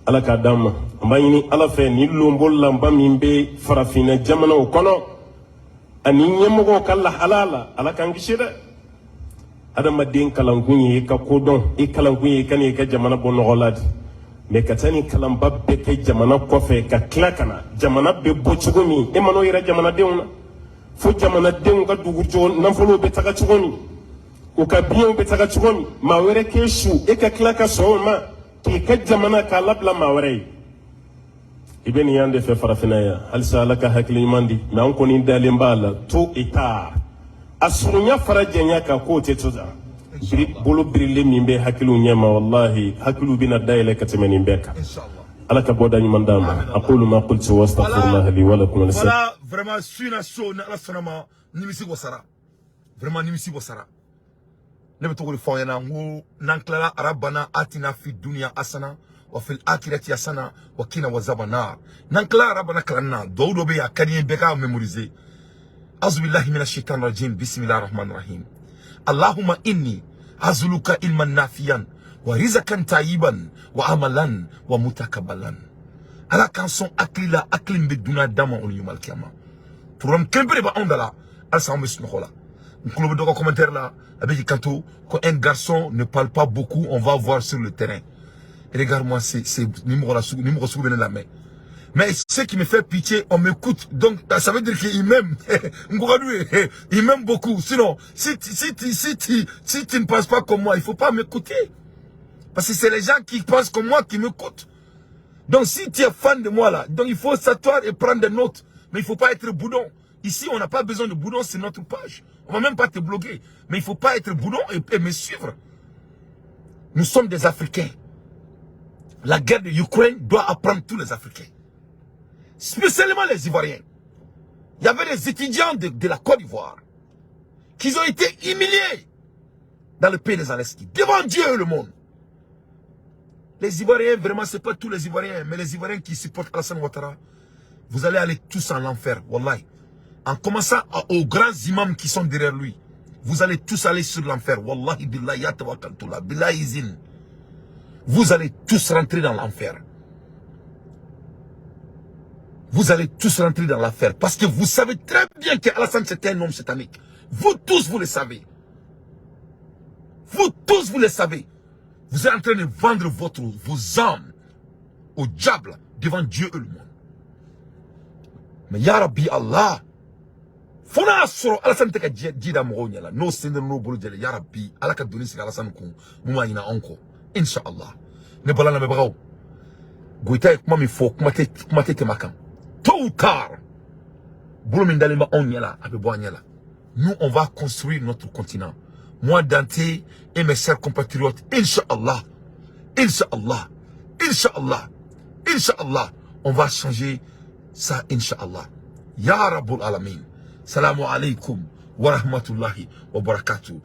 ala k'a d'an ma an b'a ɲini ala fɛ ni lombolanba min bɛ farafinna jamanaw kɔnɔ ani ɲɛmɔgɔw ka lahala la ala k'an kisi dɛ adamaden kalankun ye i ka kodɔn i kalankun ye i ka n'i ka jamana bɔ nɔgɔ la de mais ka taa ni kalanba bɛɛ kɛ jamana kɔfɛ ka tila ka na jamana bɛ bɔ cogo min e ma n'o yɛrɛ jamanadenw na fo jamanadenw ka dugu cogo nafolow bɛ taga cogo min u ka biɲɛw bɛ taga cogo min maa wɛrɛ k'e su e ka tila ka sɔn o ma k'i ka jamana k'a labila maa wɛrɛ ye i bɛ nin y'an de fɛ farafinna yan halisa ala ka hakili ɲuman di mais an kɔni dalen b'a la tôt et tard a surunya fara jɛnya kan k'o tɛ to tan bolo birilen min bɛ hakiliw ɲɛma wallahi hakiliw bɛna dayɛlɛ ka tɛmɛ nin bɛɛ kan ala ka bɔda ɲuman d'an ma aqulu ma qultu wa astaghfirullah li wa lakum voilà vraiment suina so na ala sɔnna ma nimisi wasara vraiment nimisi wasara ne bɛ to k'o de fɔ aw ɲɛna n ko n'an tilala arabana atina fi dunya asana wa fil akhirati asana wa qina wazaban nar n'an tilala arabana kalan na duwawu dɔ bɛ yen a ka di n ye bɛɛ k'a mémoriser azubillahi minash shaitanir rajim bismillahir rahmanir rahim allahumma inni azuluka ilman nafiyan wa rizqan tayyiban wa amalan wa mutakabbalan ala kan sɔn hakili la hakili min bɛ dunan d'a ma o ni yawmal kiyama problème kelen pe de b'anw da la halisa anw bɛ sunɔgɔ la n tulo bɛ dɔ ka commentaire la a bɛ k'i kanto ko un garçon ne parle pas beaucoup on va voir sur le terrain regarde-moi c'est ni mɔgɔ sugu bɛ ne lamɛn mais ce qui me fait pitié on m'écoute donc ça veut dire qu'il m'aime il m'aime beaucoup sinon si tu ne penses pas comme moi il faut pas m'écouter parce que c'est les gens qui pensent comme moi qui m'écoutent donc si tu es fan de moi là donc il faut s'asseoir et prendre des notes mais il faut pas être boudon ici on n'a pas besoin de boudon c'est notre page on va même pas te bloquer mais il faut pas être boudon et me suivre nous sommes des Africains la guerre de Ukraine doit apprendre tous les Africains spécialement les Ivoiriens. Il y avait des étudiants de la Côte d'Ivoire qui ont été humiliés dans le pays des Aleski, devant Dieu et le monde. Les Ivoiriens, vraiment, ce n'est pas tous les Ivoiriens, mais les Ivoiriens qui supportent Alassane Ouattara, vous allez aller tous en l'enfer, wallahi. En commençant aux grands imams qui sont derrière lui, vous allez tous aller sur l'enfer, wallahi billahi ya tawakkaltullah, billahi izin. Vous allez tous rentrer dans l'enfer. vous allez tous rentrer dans l'affaire. Parce que vous savez très bien qu'Alassane c'était un homme satanique. Vous tous, vous le savez. Vous tous, vous le savez. Vous êtes en train de vendre vos âmes au diable devant Dieu et le monde. Mais Ya Rabbi Allah, Fona soro Alassane teka jida mo nyala no sende no bolo jele Ya Rabbi ala ka doni sika Alassane ko muma ina onko inshallah ne balana me bagaw goita kuma mi fo kuma te makan tôt ou tard bolo min dalima on nyala abe bo nyala. Nous on va construire notre continent, moi Dante et mes chers compatriotes, inshallah inshallah inshallah inshallah on va changer ça inshallah Ya Rabbul Alamin. Salamu alaikum wa rahmatullahi wa barakatuh.